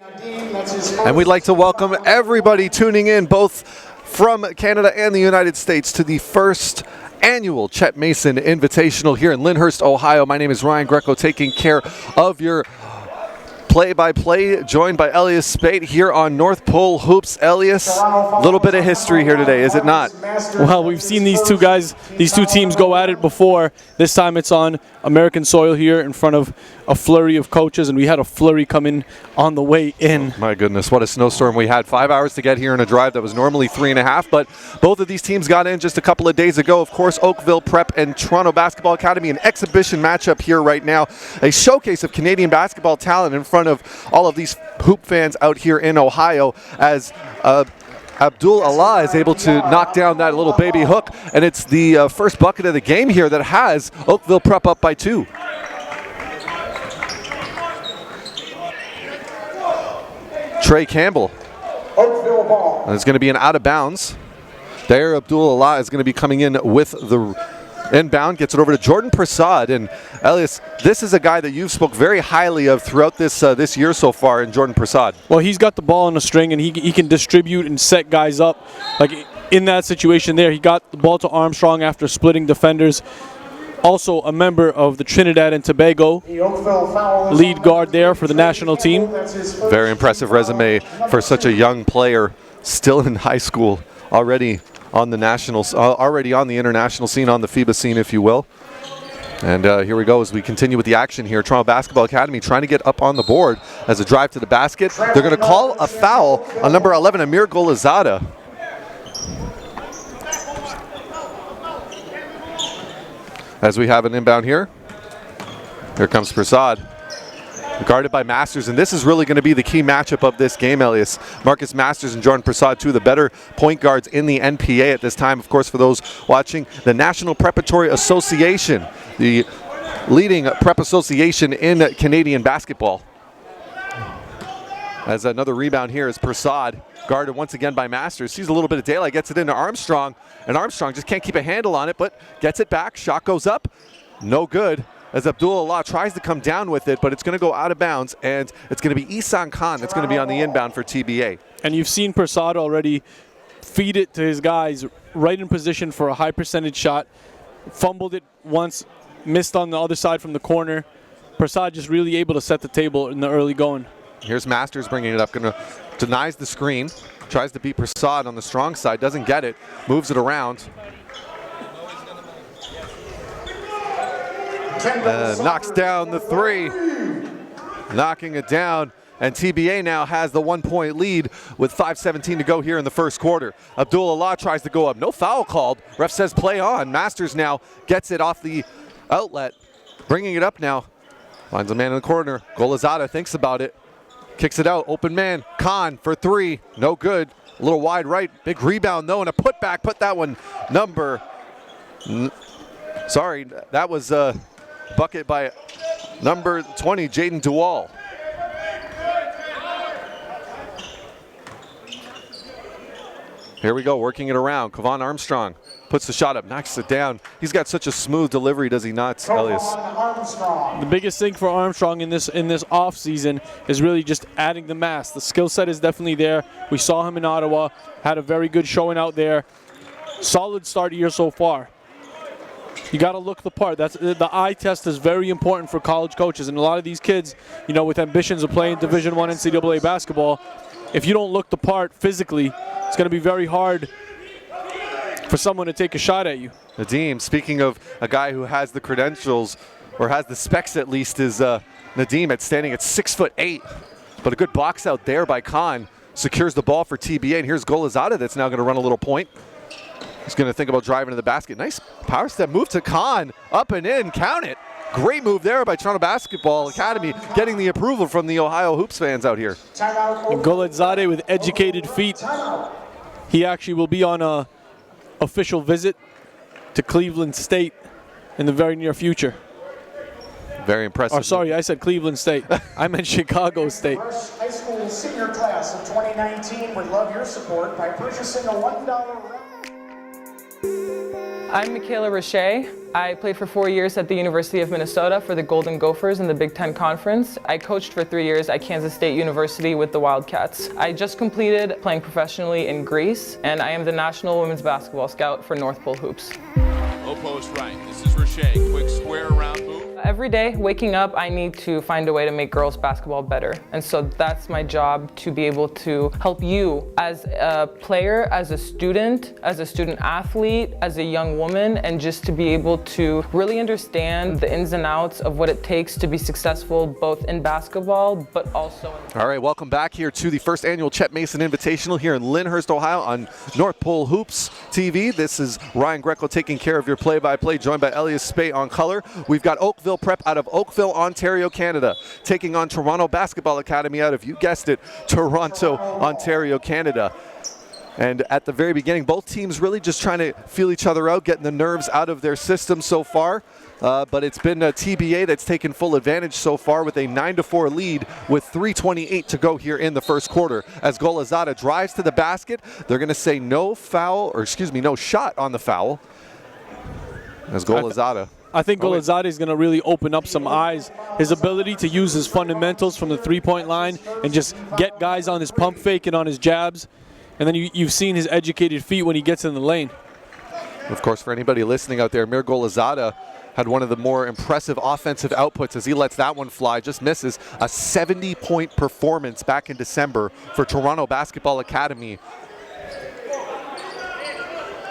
And we'd like to welcome everybody tuning in, both from Canada and the United States, to the first annual Chet Mason Invitational here in Lyndhurst, Ohio. My name is Ryan Greco, taking care of your play-by-play, joined by Elias Spate here on North Pole Hoops. Elias, a little bit of history here today, is it not? Well, we've seen these two teams go at it before. This time it's on American soil here in front of a flurry of coaches, and we had a flurry come in on the way in. My goodness, what a snowstorm we had. 5 hours to get here in a drive that was normally 3.5, but both of these teams got in just a couple of days ago. Of course, Oakville Prep and Toronto Basketball Academy, an exhibition matchup here right now, a showcase of Canadian basketball talent in front of all of these hoop fans out here in Ohio, as Abdul Allah is able to knock down that little baby hook, and it's the first bucket of the game here that has Oakville Prep up by 2. Trey Campbell. Oakville ball. And it's going to be an out of bounds. There, Abdul Allah is going to be coming in with the inbound, gets it over to Jordan Prasad. And Elias, this is a guy that you've spoke very highly of throughout this this year so far in Jordan Prasad. Well, he's got the ball on the string, and he can distribute and set guys up. Like in that situation there, he got the ball to Armstrong after splitting defenders. Also a member of the Trinidad and Tobago lead guard there for the national team. Very impressive resume for such a young player, still in high school, already on the nationals, already on the international scene, on the FIBA scene, if you will. And here we go as we continue with the action here. Toronto Basketball Academy trying to get up on the board as a drive to the basket. They're going to call a foul on number 11, Amir Golizada. As we have an inbound here. Here comes Prasad. Guarded by Masters, and this is really going to be the key matchup of this game, Elias. Marcus Masters and Jordan Prasad, two of the better point guards in the NPA at this time. Of course, for those watching, the National Preparatory Association, the leading prep association in Canadian basketball. As another rebound here is Prasad, guarded once again by Masters. Sees a little bit of daylight, gets it into Armstrong, and Armstrong just can't keep a handle on it, but gets it back. Shot goes up, no good, as Abdul Allah tries to come down with it, but it's going to go out of bounds, and it's going to be Isan Khan that's going to be on the inbound for TBA. And you've seen Prasad already feed it to his guys right in position for a high percentage shot. Fumbled it once, missed on the other side from the corner. Prasad just really able to set the table in the early going. Here's Masters bringing it up, denies the screen, tries to beat Prasad on the strong side, doesn't get it, moves it around. Knocks down the three, knocking it down, and TBA now has the 1-point lead with 5:17 to go here in the first quarter. Abdul Allah tries to go up, no foul called, ref says play on. Masters now gets it off the outlet, bringing it up now, finds a man in the corner. Golizada thinks about it, kicks it out, open man, Khan for three, no good. A little wide right, big rebound though, and a putback, put that one sorry, that was a bucket by number 20, Jaden Duwal. Here we go, working it around. Kevon Armstrong puts the shot up, knocks it down. He's got such a smooth delivery, does he not, Elias? The biggest thing for Armstrong in this off season is really just adding the mass. The skill set is definitely there. We saw him in Ottawa, had a very good showing out there. Solid start here so far. You got to look the part. That's the eye test is very important for college coaches, and a lot of these kids, you know, with ambitions of playing Division I NCAA basketball, if you don't look the part physically, it's going to be very hard for someone to take a shot at you. Nadim, speaking of a guy who has the credentials, or has the specs at least, is Nadim standing at 6'8", but a good box out there by Khan secures the ball for TBA, and here's Golizada that's now going to run a little point. He's going to think about driving to the basket. Nice power step move to Khan. Up and in. Count it. Great move there by Toronto Basketball Academy, getting the approval from the Ohio Hoops fans out here. Golizade with educated feet. He actually will be on a official visit to Cleveland State in the very near future. Very impressive. Oh, sorry, I said Cleveland State. I meant Chicago State. First high school senior class of 2019 would love your support by purchasing a $1 round. I'm Michaela Roche. I played for 4 years at the University of Minnesota for the Golden Gophers in the Big Ten Conference. I coached for 3 years at Kansas State University with the Wildcats. I just completed playing professionally in Greece, and I am the National Women's Basketball Scout for North Pole Hoops. Low post right. This is Roche. Quick square around move. Every day, waking up, I need to find a way to make girls basketball better. And so that's my job, to be able to help you as a player, as a student athlete, as a young woman, and just to be able to really understand the ins and outs of what it takes to be successful both in basketball, but also in... All right, welcome back here to the first annual Chet Mason Invitational here in Lyndhurst, Ohio on North Pole Hoops TV. This is Ryan Greco taking care of your play-by-play, joined by Elias Spey on color. We've got Oakville Prep out of Oakville, Ontario, Canada, taking on Toronto Basketball Academy out of, you guessed it, Toronto, Ontario, Canada. And at the very beginning, both teams really just trying to feel each other out, getting the nerves out of their system so far. But it's been TBA that's taken full advantage so far with a 9-4 lead with 3:28 to go here in the first quarter. As Golazada drives to the basket, they're going to say no foul, or excuse me, no shot on the foul. As Golazada. I think Golazada is going to really open up some eyes. His ability to use his fundamentals from the three-point line and just get guys on his pump fake and on his jabs. And then you've seen his educated feet when he gets in the lane. Of course, for anybody listening out there, Mir Golazada had one of the more impressive offensive outputs as he lets that one fly, just misses. A 70-point performance back in December for Toronto Basketball Academy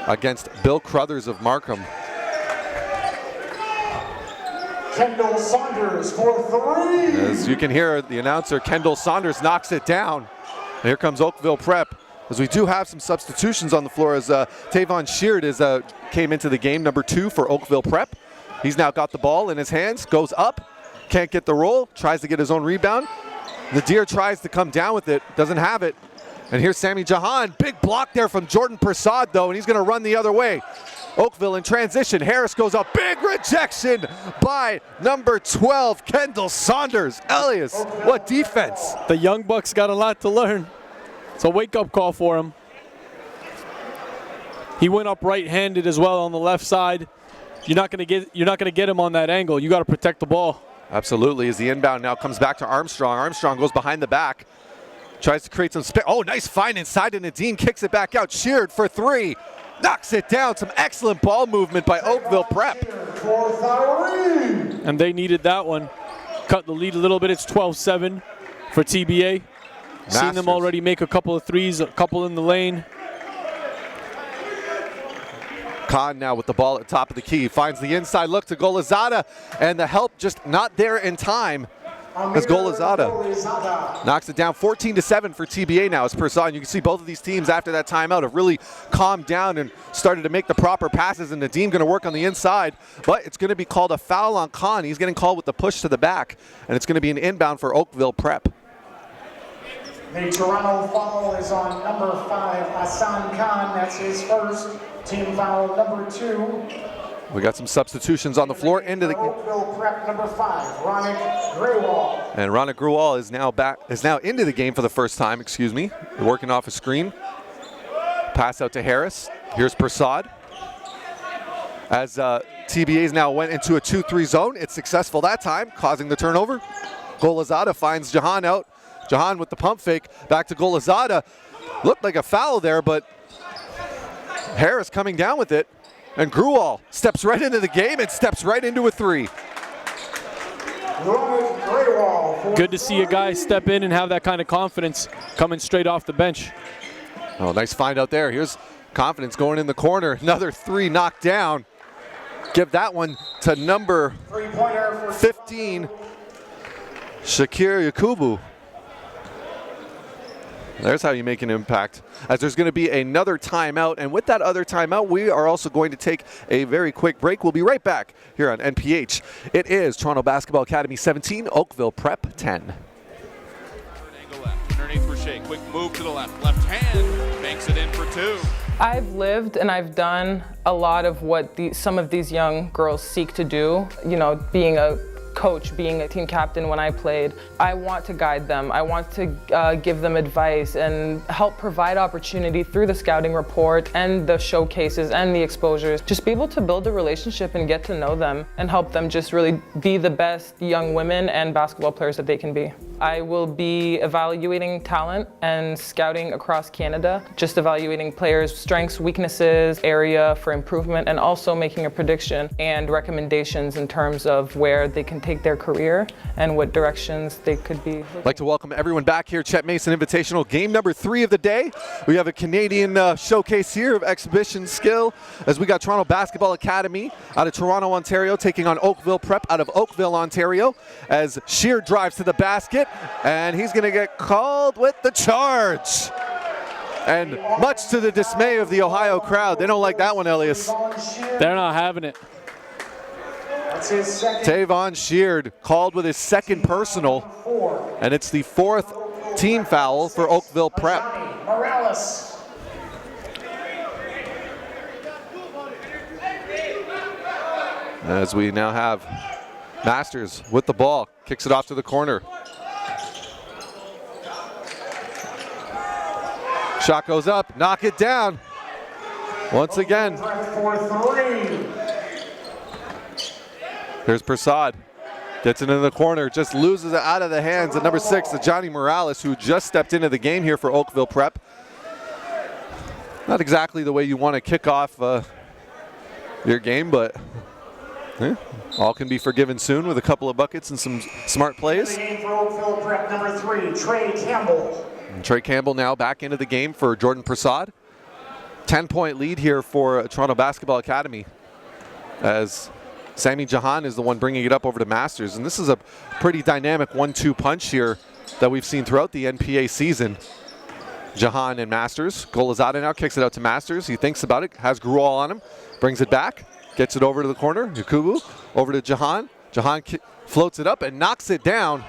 against Bill Crothers of Markham. Kendall Saunders for three. As you can hear, the announcer, Kendall Saunders, knocks it down. And here comes Oakville Prep, as we do have some substitutions on the floor, as Tavon Sheard came into the game, number 2 for Oakville Prep. He's now got the ball in his hands, goes up, can't get the roll, tries to get his own rebound. Nadir tries to come down with it, doesn't have it. And here's Sammy Jahan, big block there from Jordan Prasad though, and he's gonna run the other way. Oakville in transition, Harris goes up, big rejection by number 12, Kendall Saunders. Elias, what defense. The Young Bucks got a lot to learn. It's a wake-up call for him. He went up right-handed as well on the left side. You're not gonna get him on that angle. You got to protect the ball. Absolutely. As the inbound now comes back to Armstrong. Armstrong goes behind the back, tries to create some space. Oh, nice find inside, and Nadine kicks it back out. Sheared for 3, knocks it down. Some excellent ball movement by Oakville Prep. And they needed that one. Cut the lead a little bit. It's 12-7 for TBA. Seen them already make a couple of threes, a couple in the lane. Khan now with the ball at the top of the key, finds the inside look to Golazada, and the help just not there in time as Golazada knocks it down. 14-7 for TBA now as Persan. You can see both of these teams after that timeout have really calmed down and started to make the proper passes, and Nadim going to work on the inside, but it's going to be called a foul on Khan. He's getting called with the push to the back, and it's going to be an inbound for Oakville Prep. The Toronto foul is on number 5, Hassan Khan. That's his first. Team foul number 2. We got some substitutions on the floor into the Oakville Prep number 5, Ronik Grewal. And Ronik Grewal is now into the game for the first time, excuse me. Working off a screen. Pass out to Harris. Here's Prasad. As TBA's now went into a 2-3 zone. It's successful that time, causing the turnover. Golazada finds Jahan out. Jahan with the pump fake, back to Golazada. Looked like a foul there, but Harris coming down with it. And Grewal steps right into the game and steps right into a 3. Good to see a guy step in and have that kind of confidence coming straight off the bench. Oh, nice find out there. Here's confidence going in the corner. Another 3 knocked down. Give that one to number 15, Shakir Yakubu. There's how you make an impact. As there's going to be another timeout, and with that other timeout, we are also going to take a very quick break. We'll be right back here on NPH. It is Toronto Basketball Academy 17, Oakville Prep 10. Angle left, underneath Roche, quick move to the left. Left hand makes it in for 2. I've lived and I've done a lot of what some of these young girls seek to do. You know, being a coach, being a team captain when I played, I want to guide them. I want to give them advice and help provide opportunity through the scouting report and the showcases and the exposures. Just be able to build a relationship and get to know them and help them just really be the best young women and basketball players that they can be. I will be evaluating talent and scouting across Canada, just evaluating players' strengths, weaknesses, area for improvement, and also making a prediction and recommendations in terms of where they can take their career and what directions they could be. I'd like to welcome everyone back here, Chet Mason Invitational, game number 3 of the day. We have a Canadian showcase here of exhibition skill as we got Toronto Basketball Academy out of Toronto, Ontario, taking on Oakville Prep out of Oakville, Ontario, as Sheard drives to the basket, and he's going to get called with the charge. And much to the dismay of the Ohio crowd, they don't like that one, Elias. They're not having it. Tavon Sheard called with his second personal, and it's the 4th team foul for Oakville Prep. Morales. As we now have Masters with the ball, kicks it off to the corner. Shot goes up, knock it down. Once again. Here's Prasad. Gets it into the corner, just loses it out of the hands of number 6, Johnny Morales, who just stepped into the game here for Oakville Prep. Not exactly the way you want to kick off your game, but all can be forgiven soon with a couple of buckets and some smart plays. Game for Oakville Prep, number 3, Trey Campbell. And Trey Campbell now back into the game for Jordan Prasad. 10-point lead here for Toronto Basketball Academy, as Sami Jahan is the one bringing it up over to Masters. And this is a pretty dynamic 1-2 punch here that we've seen throughout the NPA season. Jahan and Masters. Golazada now kicks it out to Masters. He thinks about it, has Gruol on him, brings it back, gets it over to the corner. Yakubu over to Jahan. Jahan floats it up and knocks it down.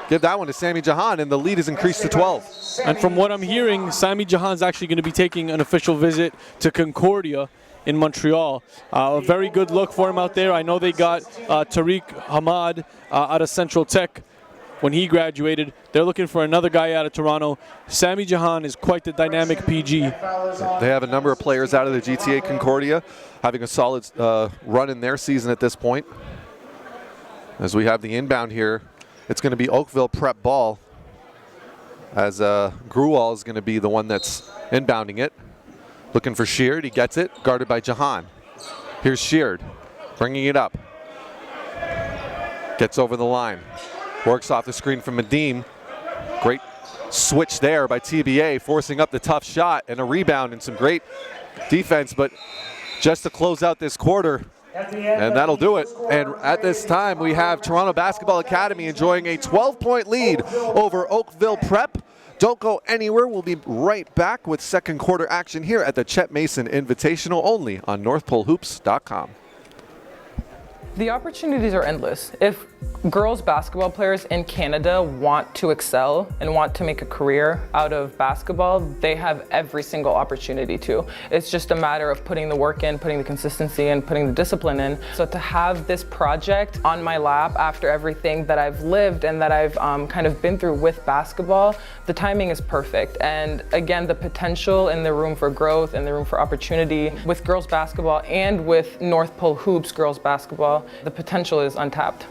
Give that one to Sami Jahan, and the lead is increased to 12. And from what I'm hearing, Sami Jahan's actually going to be taking an official visit to Concordia in Montreal. A very good look for him out there. I know they got Tariq Hamad out of Central Tech when he graduated. They're looking for another guy out of Toronto. Sami Jahan is quite the dynamic PG. They have a number of players out of the GTA Concordia having a solid run in their season at this point. As we have the inbound here, it's going to be Oakville Prep ball, as Gruol is going to be the one that's inbounding it. Looking for Sheard, he gets it, guarded by Jahan. Here's Sheard, bringing it up. Gets over the line, works off the screen from Madim. Great switch there by TBA, forcing up the tough shot and a rebound and some great defense, but just to close out this quarter, and that'll do it. And at this time, we have Toronto Basketball Academy enjoying a 12-point lead over Oakville Prep. Don't go anywhere. We'll be right back with second quarter action here at the Chet Mason Invitational, only on NorthPoleHoops.com. The opportunities are endless. If girls basketball players in Canada want to excel and want to make a career out of basketball, they have every single opportunity to. It's just a matter of putting the work in, putting the consistency in, putting the discipline in. So to have this project on my lap after everything that I've lived and that I've kind of been through with basketball, the timing is perfect. And again, the potential and the room for growth and the room for opportunity with girls basketball and with North Pole Hoops girls basketball, the potential is untapped.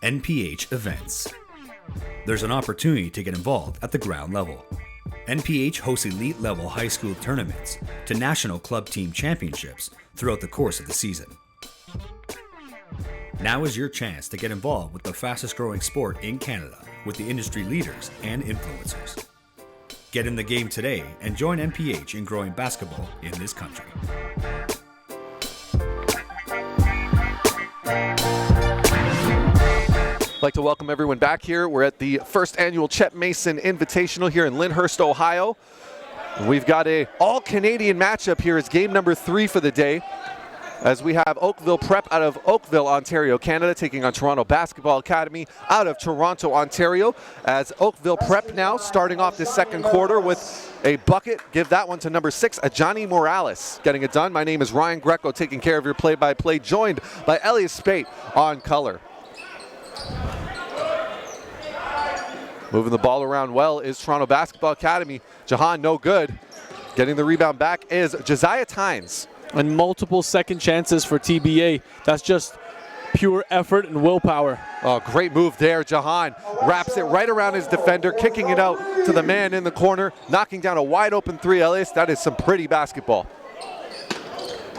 NPH events. There's an opportunity to get involved at the ground level. NPH hosts elite level high school tournaments to national club team championships throughout the course of the season. Now is your chance to get involved with the fastest growing sport in Canada with the industry leaders and influencers. Get in the game today and join NPH in growing basketball in this country. I'd like to welcome everyone back here. We're at the first annual Chet Mason Invitational here in Lyndhurst, Ohio. We've got a all-Canadian matchup here. It's game number 3 for the day. as we have Oakville Prep out of Oakville, Ontario, Canada, taking on Toronto Basketball Academy out of Toronto, Ontario, as Oakville Prep now starting off this second quarter with a bucket. Give that one to number 6, Ajani Morales, getting it done. My name is Ryan Greco, taking care of your play-by-play, joined by Elias Spate on color. Moving the ball around well is Toronto Basketball Academy. Jahan, no good. Getting the rebound back is Josiah Tynes. And multiple second chances for TBA. That's just pure effort and willpower. Oh, great move there. Jahan wraps it right around his defender, kicking it out to the man in the corner, knocking down a wide open 3, Elias. That is some pretty basketball.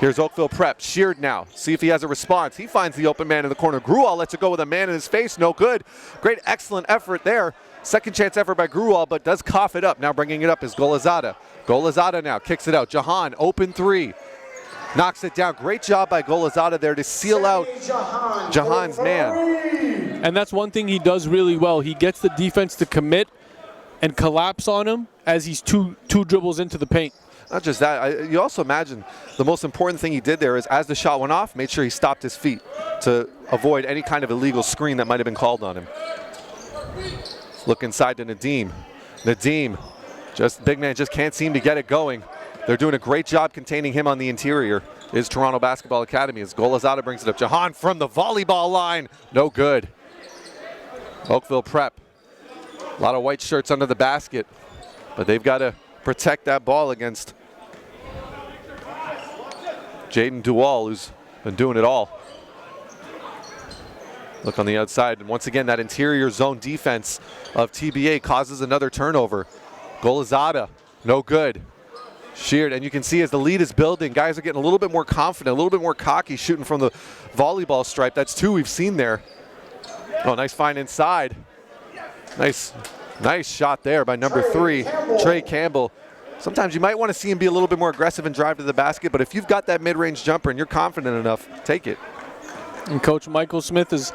Here's Oakville Prep, Sheard now. See if he has a response. He finds the open man in the corner. Grual lets it go with a man in his face. No good. Great, excellent effort there. Second chance effort by Grual, but does cough it up. Now bringing it up is Golazada. Golazada now kicks it out. Jahan, open 3. Knocks it down. Great job by Golazada there to seal out Jahan's man. And that's one thing he does really well. He gets the defense to commit and collapse on him as he's two dribbles into the paint. Not just that, you also imagine the most important thing he did there is as the shot went off, made sure he stopped his feet to avoid any kind of illegal screen that might have been called on him. Look inside to Nadim. Nadim, big man just can't seem to get it going. They're doing a great job containing him on the interior. Is Toronto Basketball Academy as Golazada brings it up. Jahan from the volleyball line. No good. Oakville Prep. A lot of white shirts under the basket, but they've got to protect that ball against Jaden Duwal, who's been doing it all. Look on the outside, and once again, that interior zone defense of TBA causes another turnover. Golazada, no good. Sheared, and you can see as the lead is building, guys are getting a little bit more confident, a little bit more cocky, shooting from the volleyball stripe. That's 2 we've seen there. Oh, nice find inside. Nice shot there by number 3, Trey Campbell. Sometimes you might want to see him be a little bit more aggressive and drive to the basket, but if you've got that mid-range jumper and you're confident enough, take it. And Coach Michael Smith is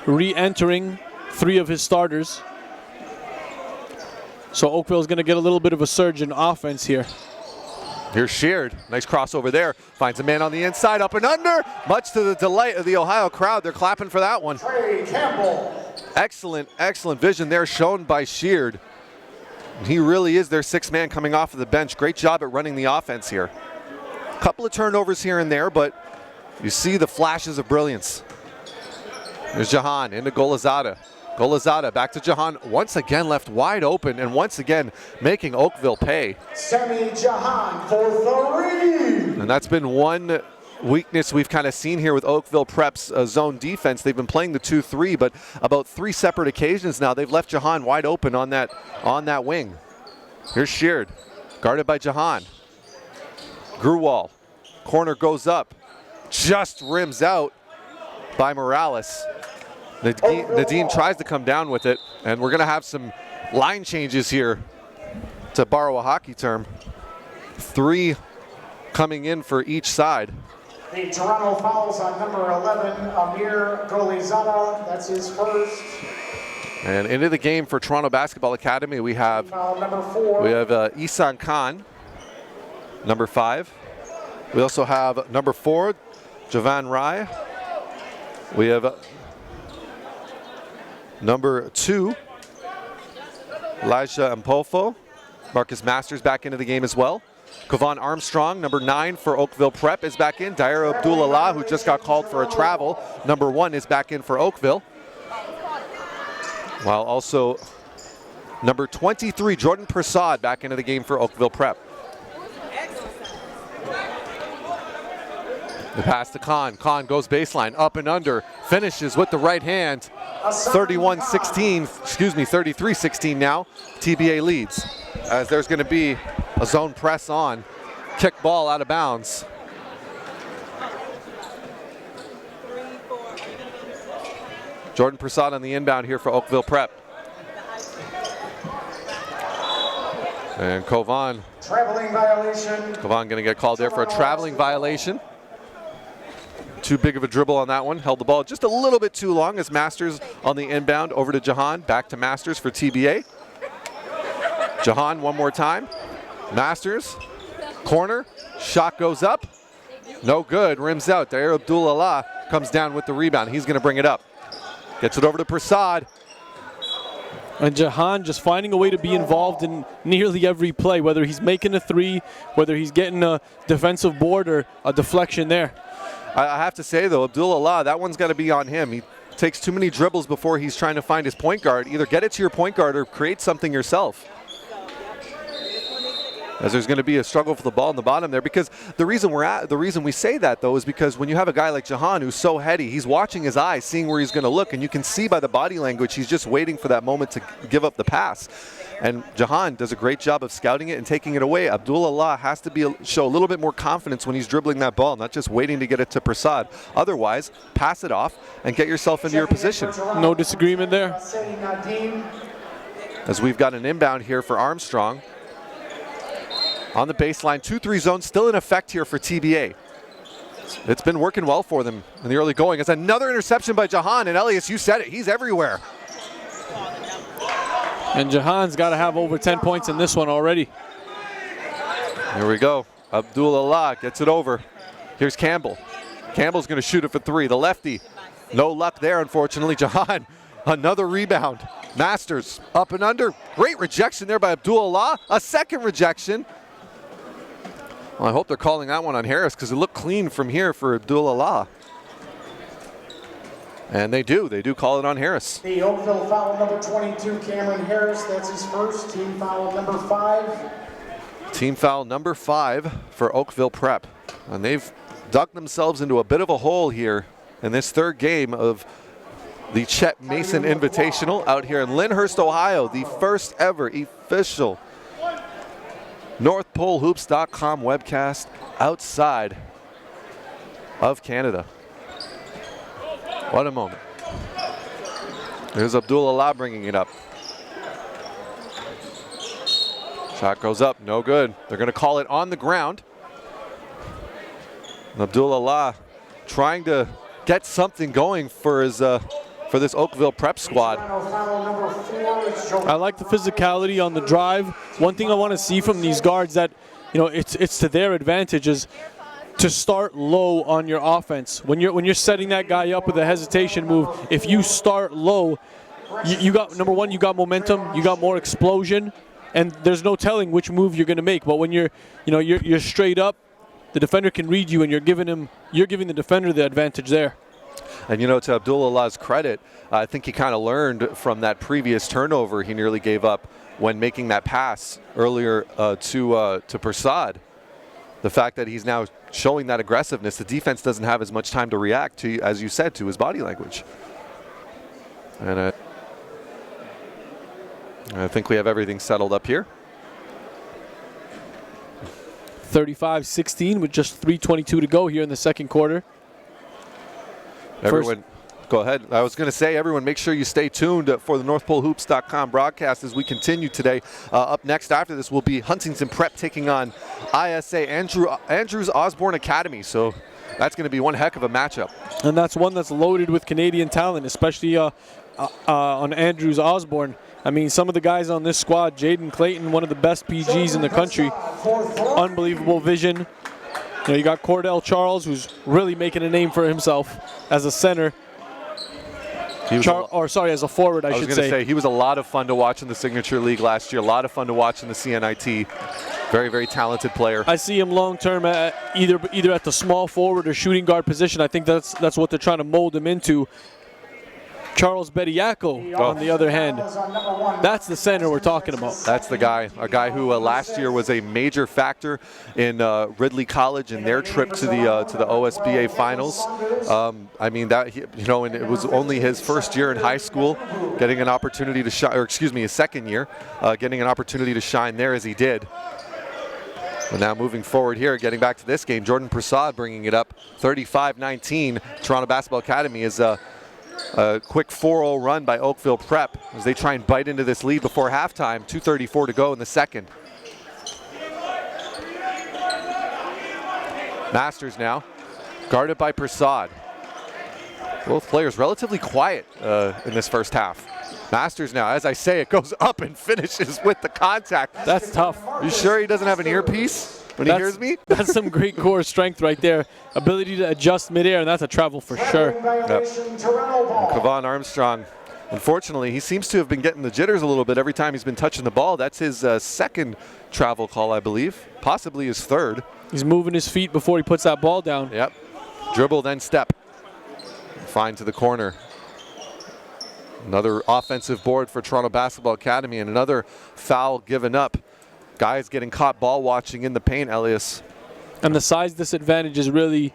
re-entering 3 of his starters. So Oakville is going to get a little bit of a surge in offense here. Here's Sheard, nice crossover there. Finds a man on the inside, up and under. Much to the delight of the Ohio crowd, they're clapping for that one. Trey Campbell. Excellent vision there shown by Sheard. He really is their 6th man coming off of the bench. Great job at running the offense here. Couple of turnovers here and there, but you see the flashes of brilliance. There's Jahan into Golazada. Golazada back to Jahan, once again left wide open and once again making Oakville pay. Semi Jahan for 3. And that's been one weakness we've kind of seen here with Oakville Prep's zone defense. They've been playing the 2-3, but about 3 separate occasions now they've left Jahan wide open on that wing. Here's Sheard, guarded by Jahan. Gruwal, corner goes up, just rims out by Morales. Nadim tries to come down with it, and we're going to have some line changes here, to borrow a hockey term. 3 coming in for each side. The Toronto fouls on number 11, Amir Golazada. That's his first. And into the game for Toronto Basketball Academy, we have Foul number 4. We have Isan Khan, number 5. We also have number 4, Javan Rai. We have number 2, Elijah Mpofo. Marcus Masters back into the game as well. Kovan Armstrong, number 9 for Oakville Prep, is back in. Dyer Abdullah, who just got called for a travel, number 1, is back in for Oakville. While also number 23, Jordan Prasad, back into the game for Oakville Prep. The pass to Khan. Khan goes baseline, up and under, finishes with the right hand. 33-16 now. TBA leads as there's going to be a zone press on. Kick ball out of bounds. Jordan Prasad on the inbound here for Oakville Prep. And Kovan. Traveling violation. Kovan going to get called there for a traveling violation. Too big of a dribble on that one. Held the ball just a little bit too long as Masters on the inbound over to Jahan. Back to Masters for TBA. Jahan one more time. Masters. Corner. Shot goes up. No good, rims out. There Abdul-Allah comes down with the rebound. He's gonna bring it up. Gets it over to Prasad. And Jahan just finding a way to be involved in nearly every play, whether he's making a three, whether he's getting a defensive board or a deflection there. I have to say, though, Abdul-Allah, that one's got to be on him. He takes too many dribbles before he's trying to find his point guard. Either get it to your point guard or create something yourself. As there's going to be a struggle for the ball in the bottom there, because the reason we say that, though, is because when you have a guy like Jahan who's so heady, he's watching his eyes, seeing where he's going to look, and you can see by the body language he's just waiting for that moment to give up the pass. And Jahan does a great job of scouting it and taking it away. Abdul-Allah has to show a little bit more confidence when he's dribbling that ball, not just waiting to get it to Prasad. Otherwise, pass it off and get yourself into your position. No disagreement there. As we've got an inbound here for Armstrong. On the baseline, 2-3 zone still in effect here for TBA. It's been working well for them in the early going. It's another interception by Jahan, and Elias, you said it, he's everywhere. And Jahan's got to have over 10 points in this one already. Here we go. Abdul-Allah gets it over. Here's Campbell. Campbell's going to shoot it for three. The lefty, no luck there, unfortunately. Jahan, another rebound. Masters up and under. Great rejection there by Abdul-Allah. A second rejection. Well, I hope they're calling that one on Harris because it looked clean from here for Abdul-Allah. And they do call it on Harris. The Oakville foul number 22, Cameron Harris, that's his first. Team foul number 5. Team foul number 5 for Oakville Prep. And they've dug themselves into a bit of a hole here in this third game of the Chet Mason Invitational out here in Lyndhurst, Ohio, the first ever official NorthPoleHoops.com webcast outside of Canada. What a moment. There's Abdul-Allah bringing it up. Shot goes up, no good. They're going to call it on the ground. And Abdul-Allah trying to get something going for his for this Oakville Prep squad. I like the physicality on the drive. One thing I want to see from these guards that, you know, it's to their advantage is to start low on your offense. When you're setting that guy up with a hesitation move, if you start low, you got, number one, you got momentum, you got more explosion, and there's no telling which move you're going to make. But when you're straight up, the defender can read you, and you're giving the defender the advantage there. And you know, to Abdul-Allah's credit, I think he kind of learned from that previous turnover he nearly gave up when making that pass earlier to Prasad. The fact that he's now showing that aggressiveness, the defense doesn't have as much time to react to, as you said, to his body language. And I think we have everything settled up here. 35-16 with just 3:22 to go here in the second quarter. Everyone, go ahead. I was going to say, everyone, make sure you stay tuned for the NorthPoleHoops.com broadcast as we continue today. Up next after this will be Huntington Prep taking on ISA Andrews Osborne Academy. So that's going to be one heck of a matchup. And that's one that's loaded with Canadian talent, especially on Andrews Osborne. I mean, some of the guys on this squad, Jaden Clayton, one of the best PGs in the country. Unbelievable vision. You know, you got Cordell Charles, who's really making a name for himself as a center. As a forward, I should say. I was going to say, he was a lot of fun to watch in the Signature League last year. A lot of fun to watch in the CNIT. Very, very talented player. I see him long-term either at the small forward or shooting guard position. I think that's what they're trying to mold him into. Charles Bediako, on the other hand, that's the center we're talking about. That's the guy, a guy who last year was a major factor in Ridley College and their trip to the OSBA finals. I mean, and it was only his first year in high school, getting an opportunity to shine, or excuse me, his second year, getting an opportunity to shine there as he did. But now moving forward here, getting back to this game, Jordan Prasad bringing it up, 35-19. Toronto Basketball Academy is a quick 4-0 run by Oakville Prep as they try and bite into this lead before halftime. 2:34 to go in the second. Masters now, guarded by Prasad. Both players relatively quiet in this first half. Masters now, as I say, it goes up and finishes with the contact. That's tough. You sure he doesn't have an earpiece? when he hears me. That's some great core strength right there. Ability to adjust midair, and that's a travel for sure. Kevon Armstrong, unfortunately, he seems to have been getting the jitters a little bit every time he's been touching the ball. That's his second travel call, I believe, possibly his third. He's moving his feet before he puts that ball down. Yep. Dribble, then step. Find to the corner. Another offensive board for Toronto Basketball Academy, and another foul given up. Guys getting caught ball watching in the paint, Elias. And the size disadvantage is really,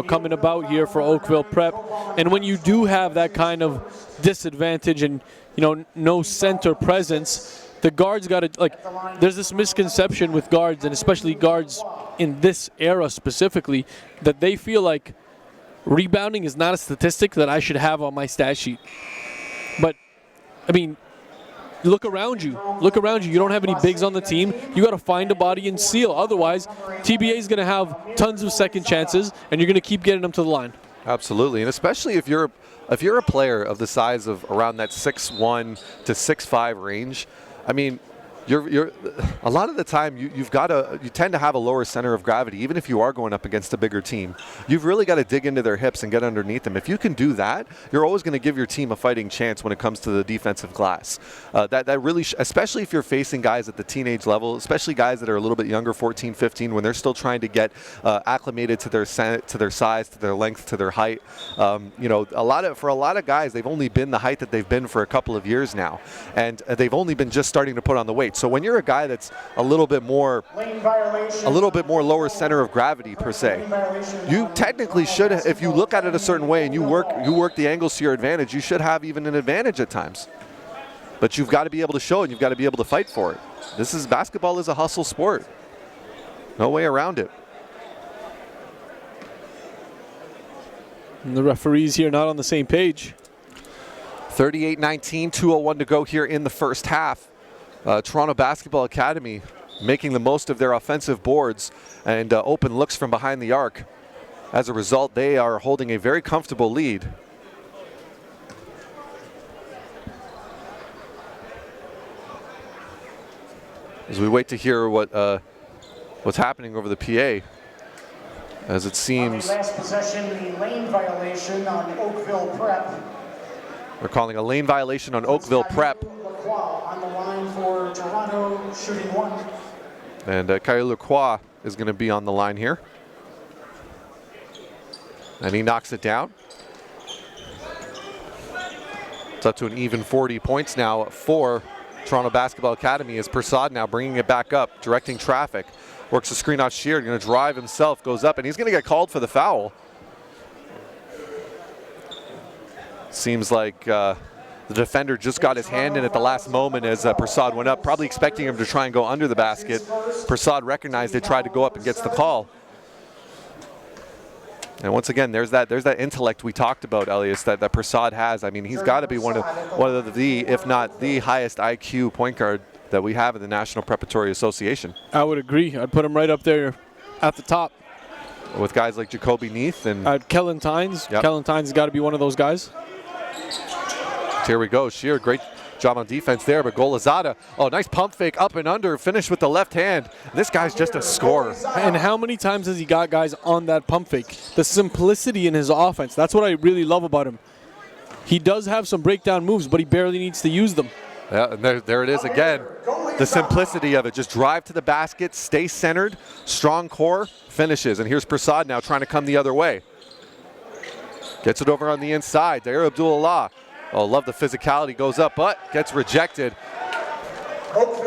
coming about here for Oakville Prep. And when you do have that kind of disadvantage and, no center presence, the guards got to, there's this misconception with guards, and especially guards in this era specifically, that they feel like rebounding is not a statistic that I should have on my stat sheet. But, look around you. Look around you. You don't have any bigs on the team. You got to find a body and seal. Otherwise, TBA is going to have tons of second chances, and you're going to keep getting them to the line. Absolutely, and especially if you're a player of the size of around that 6'1" to 6'5" range. You're a lot of the time you tend to have a lower center of gravity, even if you are going up against a bigger team. You've really got to dig into their hips and get underneath them. If you can do that, you're always going to give your team a fighting chance when it comes to the defensive glass. That really, especially if you're facing guys at the teenage level, especially guys that are a little bit younger, 14, 15, when they're still trying to get acclimated to their size, to their length, to their height. For a lot of guys, they've only been the height that they've been for a couple of years now, and they've only been just starting to put on the weight. So when you're a guy that's a little bit more lower center of gravity per se, you technically should, if you look at it a certain way and you work the angles to your advantage, you should have even an advantage at times. But you've got to be able to show it, and you've got to be able to fight for it. Basketball is a hustle sport. No way around it. And the referees here not on the same page. 38-19, 2:01 to go here in the first half. Toronto Basketball Academy making the most of their offensive boards and open looks from behind the arc. As a result, they are holding a very comfortable lead. As we wait to hear what's happening over the PA, as it seems. On the last possession, the lane violation on Oakville Prep. They're calling a lane violation on Oakville Prep. On the line for Toronto, shooting one. And Kyle Lacroix is going to be on the line here. And he knocks it down. It's up to an even 40 points now for Toronto Basketball Academy, as Prasad now bringing it back up, directing traffic. Works the screen off Sheard, going to drive himself, goes up, and he's going to get called for the foul. Seems like the defender just got his hand in at the last moment as Prasad went up, probably expecting him to try and go under the basket. Prasad recognized it, tried to go up and gets the call. And once again, there's that intellect we talked about, Elias, that Prasad has. He's got to be one of the, if not the highest IQ point guard that we have in the National Preparatory Association. I would agree. I'd put him right up there at the top. With guys like Jacoby Neath and Kellen Tynes. Yep. Kellen Tynes has got to be one of those guys. Here we go. Sheard, great job on defense there, but Golazada, nice pump fake up and under, finish with the left hand. This guy's just a scorer. And how many times has he got guys on that pump fake? The simplicity in his offense, that's what I really love about him. He does have some breakdown moves, but he barely needs to use them. Yeah, and there it is again. The simplicity of it. Just drive to the basket, stay centered, strong core, finishes. And here's Prasad now trying to come the other way. Gets it over on the inside. There, Abdullah. Love the physicality, goes up, but gets rejected.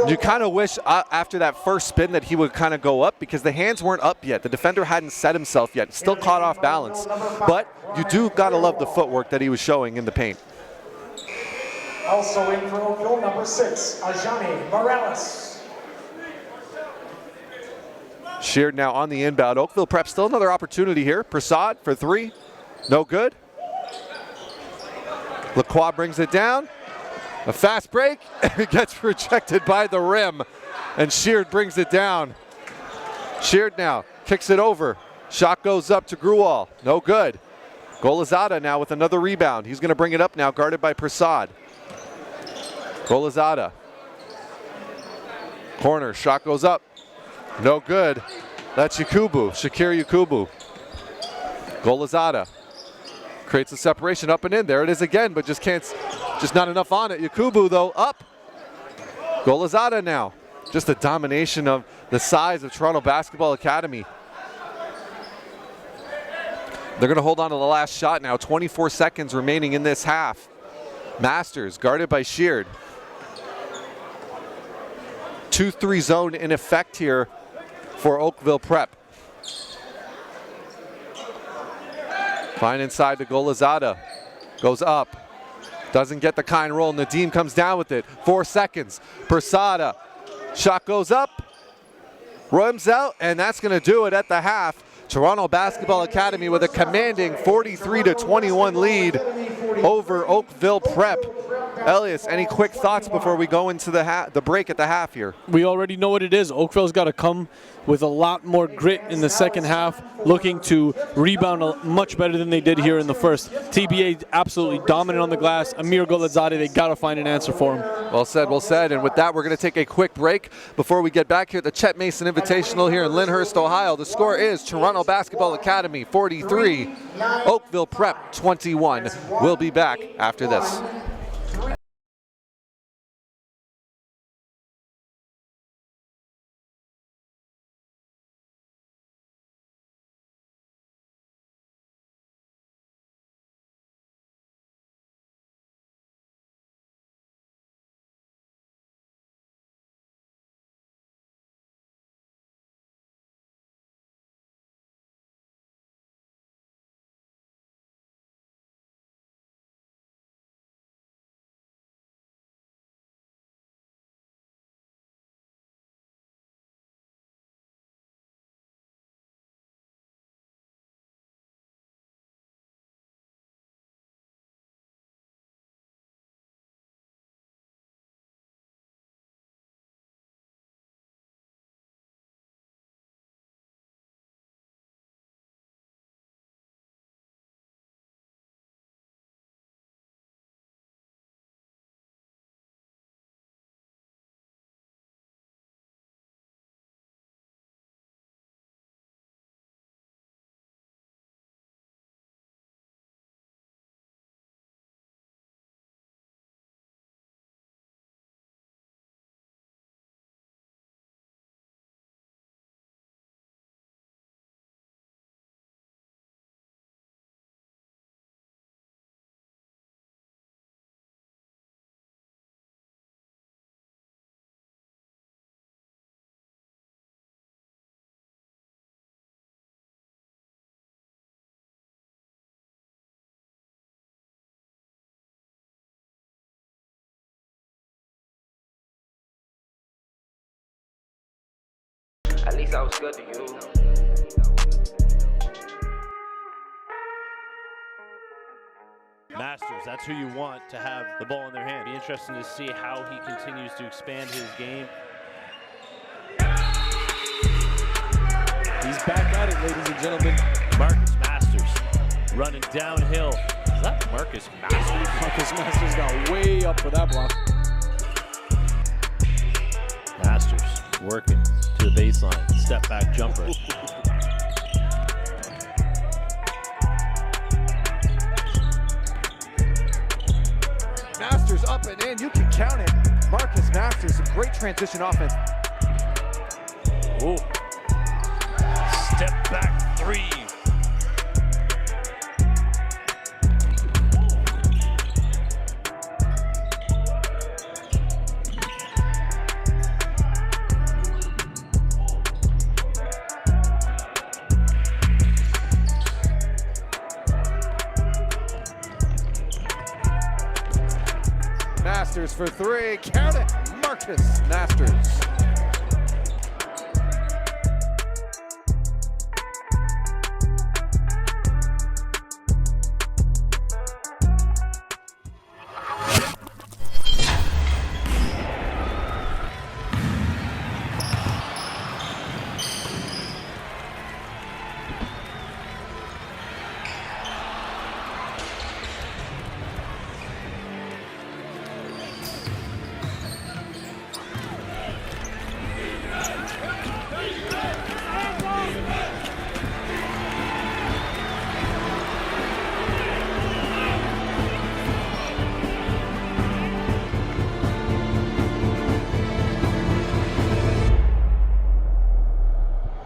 You kind of wish after that first spin that he would kind of go up, because the hands weren't up yet. The defender hadn't set himself yet. Still caught off balance. But you do got to love the footwork that he was showing in the paint. Also in for Oakville, number 6, Ajani Morales. Sheard now on the inbound. Oakville Prep still another opportunity here. Prasad for 3. No good. Lacroix brings it down. A fast break. It gets rejected by the rim. And Sheard brings it down. Sheard now kicks it over. Shot goes up to Gruwal. No good. Golazada now with another rebound. He's going to bring it up now, guarded by Prasad. Golazada. Corner. Shot goes up. No good. That's Yakubu, Shakir Yakubu. Golazada creates a separation up and in. There it is again, but just not enough on it. Yakubu though, up. Golazada now. Just a domination of the size of Toronto Basketball Academy. They're going to hold on to the last shot now. 24 seconds remaining in this half. Masters guarded by Sheard. 2-3 zone in effect here for Oakville Prep. Fine inside to Golazada. Goes up. Doesn't get the kind roll. Nadim comes down with it. 4 seconds. Persada. Shot goes up. Rims out, and that's going to do it at the half. Toronto Basketball Academy with a commanding 43-21 lead over Oakville Prep. Elias, any quick thoughts before we go into the break at the half here? We already know what it is. Oakville's got to come with a lot more grit in the second half, looking to rebound much better than they did here in the first. TBA absolutely dominant on the glass. Amir Golazade, they got to find an answer for him. Well said, well said. And with that, we're going to take a quick break before we get back here at the Chet Mason Invitational here in Lyndhurst, Ohio. The score is Toronto Basketball Academy 43, Oakville Prep 21. We'll be back after this. At least I was good to you. Masters, that's who you want to have the ball in their hand. Be interesting to see how he continues to expand his game. He's back at it, ladies and gentlemen. Marcus Masters running downhill. Is that Marcus Masters? Marcus Masters got way up for that block. Masters working to the baseline. Step back jumper. Masters up and in, you can count it. Marcus Masters, a great transition offense. Ooh. Step back three. Masters for three, count it, Marcus Masters.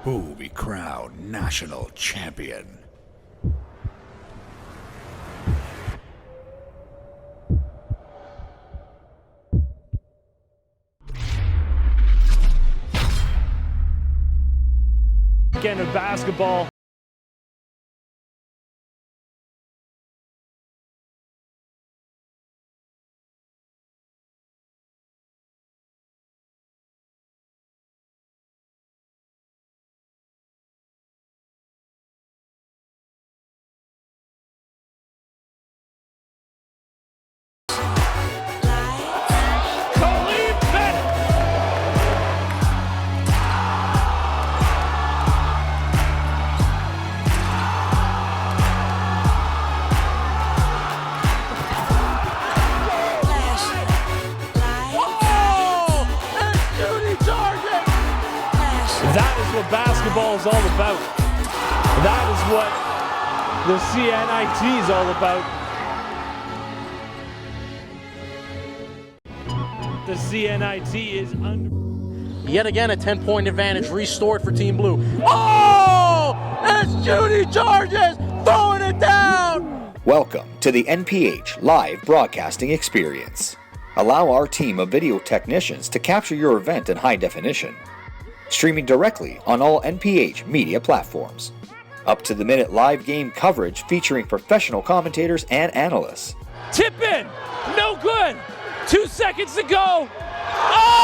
Who will be crowned national champion? Weekend of basketball. That is what basketball is all about. That is what the CNIT is all about. The CNIT is under. Yet again, a 10-point advantage restored for Team Blue. Oh! It's Judy Charges throwing it down! Welcome to the NPH live broadcasting experience. Allow our team of video technicians to capture your event in high definition. Streaming directly on all NPH media platforms. Up-to-the-minute live game coverage featuring professional commentators and analysts. Tip in! No good! 2 seconds to go! Oh!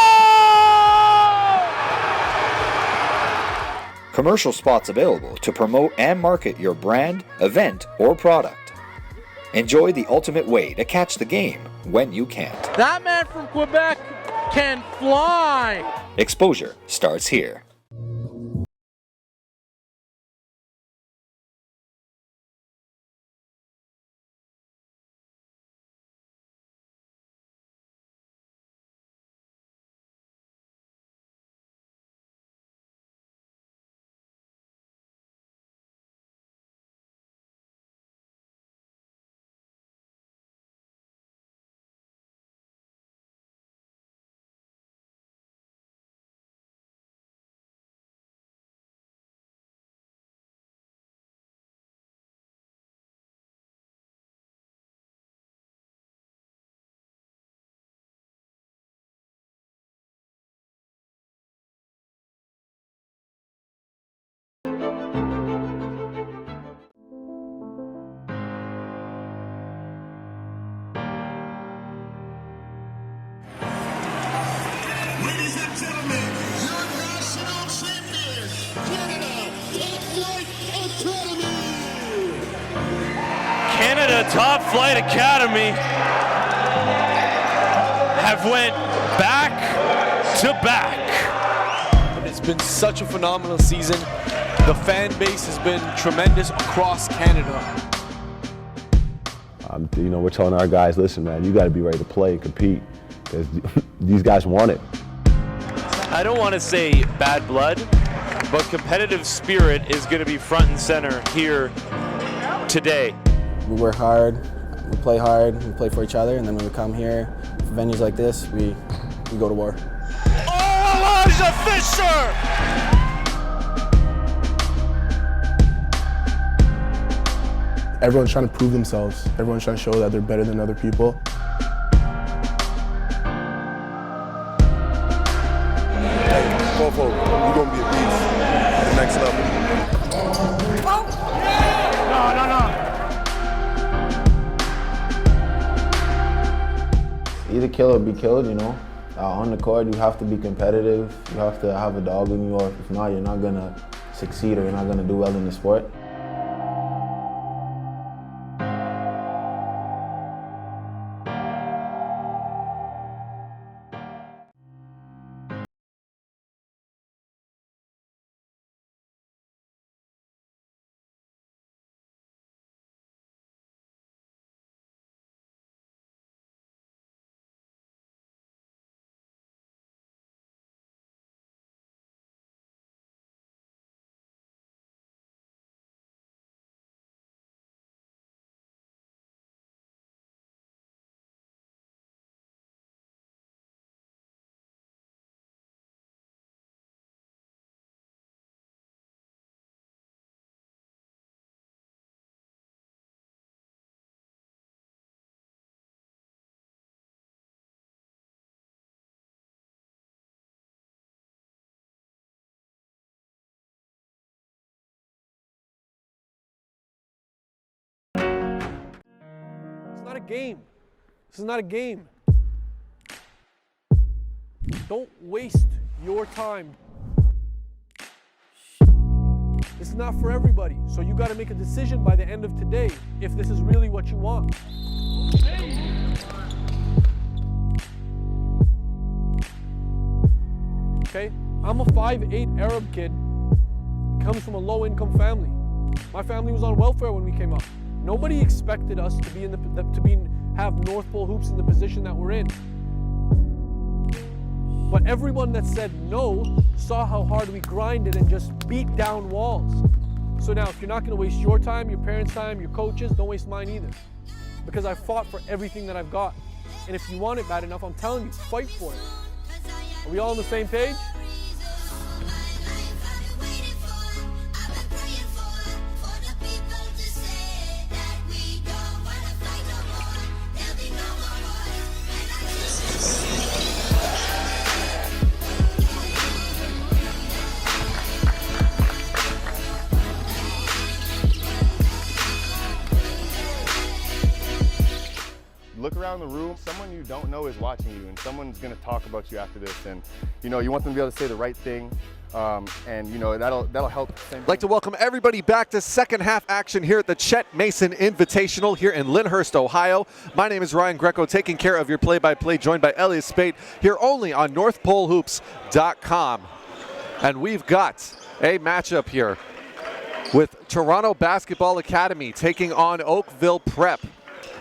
Commercial spots available to promote and market your brand, event, or product. Enjoy the ultimate way to catch the game when you can't. That man from Quebec can fly! Exposure starts here. Ladies and gentlemen, your national champion, Canada Top Flight Academy Have went back to back. It's been such a phenomenal season. The fan base has been tremendous across Canada. We're telling our guys, listen, man, you got to be ready to play and compete because these guys want it. I don't want to say bad blood, but competitive spirit is going to be front and center here today. We work hard, we play hard, we play for each other, and then when we come here for venues like this, we go to war. Oh, Elijah Fisher! Everyone's trying to prove themselves. Everyone's trying to show that they're better than other people. Go forward. You're going to be a beast at the next level. No. Either kill or be killed, on the court, you have to be competitive. You have to have a dog in you, or if not, you're not going to succeed or you're not going to do well in the sport. not a game. This is not a game. Don't waste your time. This is not for everybody. So you got to make a decision by the end of today if this is really what you want. Okay? I'm a 5'8" Arab kid, comes from a low-income family. My family was on welfare when we came up. Nobody expected us to be have North Pole Hoops in the position that we're in. But everyone that said no saw how hard we grinded and just beat down walls. So now, if you're not going to waste your time, your parents' time, your coaches, don't waste mine either. Because I fought for everything that I've got. And if you want it bad enough, I'm telling you, fight for it. Are we all on the same page? Look around the room, someone you don't know is watching you, and someone's gonna talk about you after this, and you want them to be able to say the right thing, and that'll help. I'd like to welcome everybody back to second half action here at the Chet Mason Invitational here in Lyndhurst, Ohio. My name is Ryan Greco, taking care of your play-by-play, joined by Elliot Spate, here only on NorthPoleHoops.com. And we've got a matchup here with Toronto Basketball Academy taking on Oakville Prep.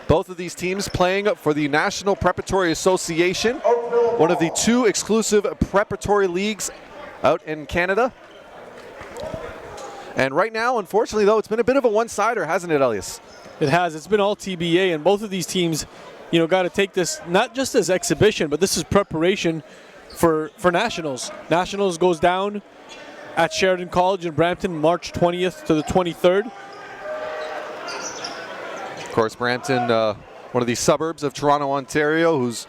Both of these teams playing for the National Preparatory Association, one of the two exclusive preparatory leagues out in Canada. And right now, unfortunately, though, it's been a bit of a one-sider, hasn't it, Elias? It has. It's been all TBA, and both of these teams, got to take this not just as exhibition, but this is preparation for Nationals. Nationals goes down at Sheridan College in Brampton, March 20th to the 23rd. Of course, Brampton, one of the suburbs of Toronto, Ontario, whose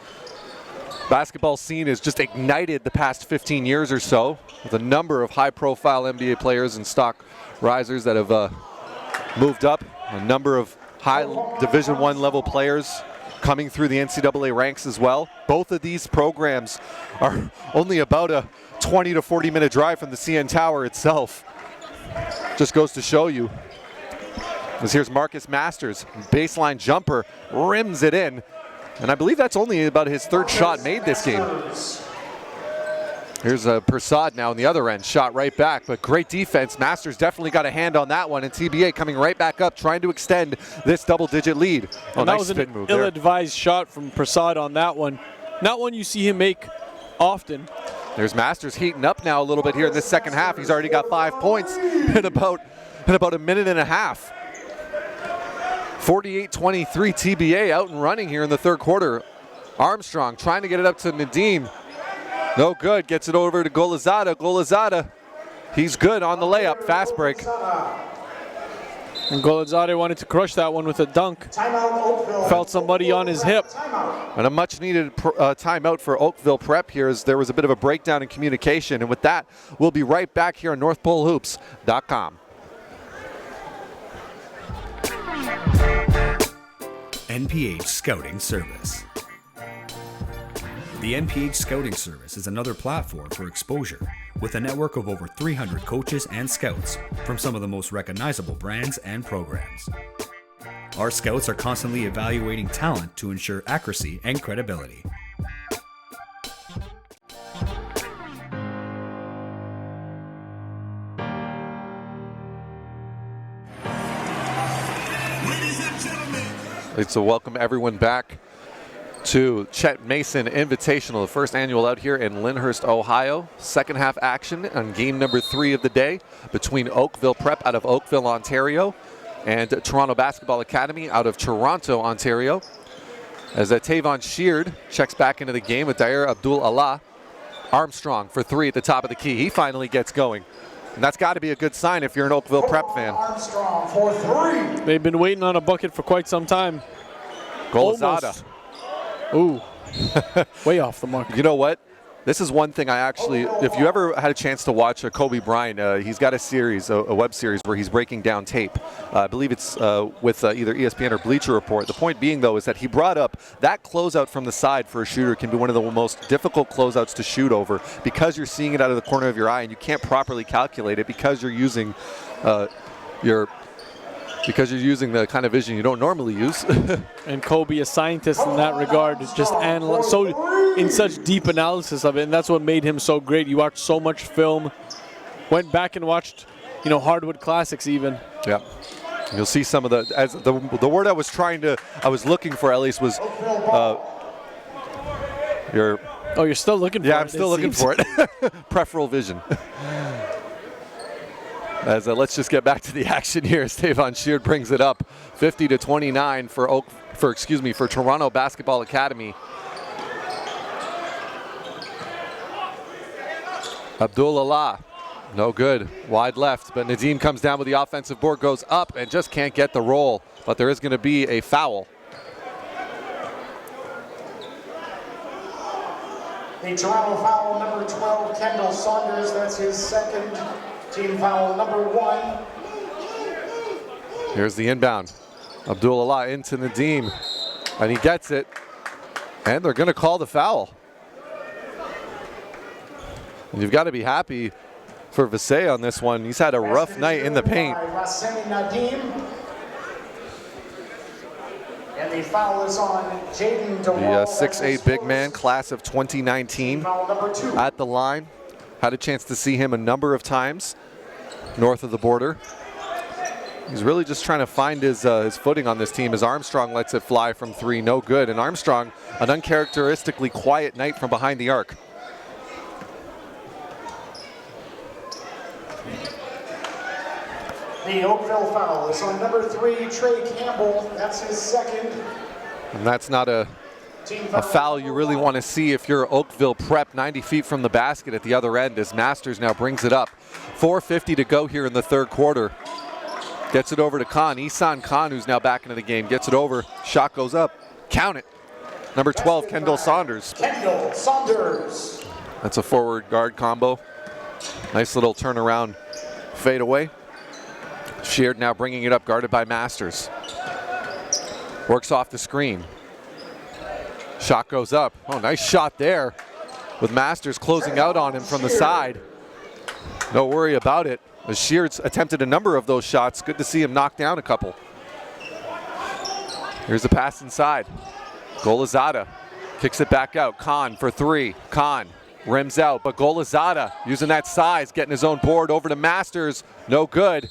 basketball scene has just ignited the past 15 years or so, with a number of high-profile NBA players and stock risers that have moved up, a number of high Division I level players coming through the NCAA ranks as well. Both of these programs are only about a 20 to 40-minute drive from the CN Tower itself. Just goes to show you. As here's Marcus Masters, baseline jumper, rims it in. And I believe that's only about his third shot made this game. Here's Prasad now on the other end, shot right back, but great defense. Masters definitely got a hand on that one, and TBA coming right back up, trying to extend this double-digit lead. Oh, and that nice was spin an move there. ill-advised shot from Prasad on that one. Not one you see him make often. There's Masters heating up now a little bit here in this second half. He's already got 5 points in about a minute and a half. 48-23 TBA out and running here in the third quarter. Armstrong trying to get it up to Nadim. No good, gets it over to Golazada. Golazada, he's good on the layup, fast break. And Golazada wanted to crush that one with a dunk. Felt somebody on his hip. And a much needed timeout for Oakville Prep here, as there was a bit of a breakdown in communication. And with that, we'll be right back here on NorthPoleHoops.com. NPH Scouting Service. The NPH Scouting Service is another platform for exposure, with a network of over 300 coaches and scouts from some of the most recognizable brands and programs. Our scouts are constantly evaluating talent to ensure accuracy and credibility. I'd like to welcome everyone back to Chet Mason Invitational, the first annual out here in Lyndhurst, Ohio. Second half action on game number 3 of the day between Oakville Prep out of Oakville, Ontario, and Toronto Basketball Academy out of Toronto, Ontario. As Tavon Sheard checks back into the game with Dair Abdul-Allah. Armstrong for 3 at the top of the key. He finally gets going. And that's got to be a good sign if you're an Oakville Prep fan. Armstrong for 3. They've been waiting on a bucket for quite some time. Golazada. Ooh, way off the mark. You know what? This is one thing I actually, if you ever had a chance to watch Kobe Bryant, he's got a series, a web series where he's breaking down tape. I believe it's with either ESPN or Bleacher Report. The point being, though, is that he brought up that closeout from the side for a shooter can be one of the most difficult closeouts to shoot over because you're seeing it out of the corner of your eye and you can't properly calculate it because you're using the kind of vision you don't normally use. And Kobe, a scientist in that regard, is just in such deep analysis of it, and that's what made him so great. You watched so much film, went back and watched, hardwood classics even. Yeah. You'll see some of the word I was looking for at least was you're still looking for it. Yeah, I'm still looking for it. Peripheral vision. As let's just get back to the action here. Stavon Sheard brings it up, 50-29 for Toronto Basketball Academy. Abdul-Allah, no good, wide left, but Nadim comes down with the offensive board, goes up and just can't get the roll, but there is going to be a foul. The Toronto foul, number 12, Kendall Saunders, that's his second. Team foul number 1. Here's the inbound. Abdul-Allah into Nadim, and he gets it, and they're going to call the foul. And you've got to be happy for Visay on this one. He's had a rough night in the paint. And the foul is on Jaden The DeWall. 6'8" big man, class of 2019, at the line. Had a chance to see him a number of times north of the border. He's really just trying to find his footing on this team as Armstrong lets it fly from 3, no good. And Armstrong, an uncharacteristically quiet night from behind the arc. The Oakville foul is on number 3, Trey Campbell. That's his second. And that's not a foul you really want to see if you're Oakville Prep, 90 feet from the basket at the other end as Masters now brings it up. 4:50 to go here in the third quarter. Gets it over to Khan. Isan Khan, who's now back into the game, gets it over. Shot goes up. Count it. Number 12, Kendall Saunders. Kendall Saunders. That's a forward guard combo. Nice little turnaround fade away. Sheard now bringing it up, guarded by Masters. Works off the screen. Shot goes up. Oh, nice shot there with Masters closing out on him from the side. No worry about it. As Sheard's attempted a number of those shots. Good to see him knock down a couple. Here's a pass inside. Golizada kicks it back out. Khan for 3. Khan rims out, but Golizada using that size, getting his own board over to Masters. No good.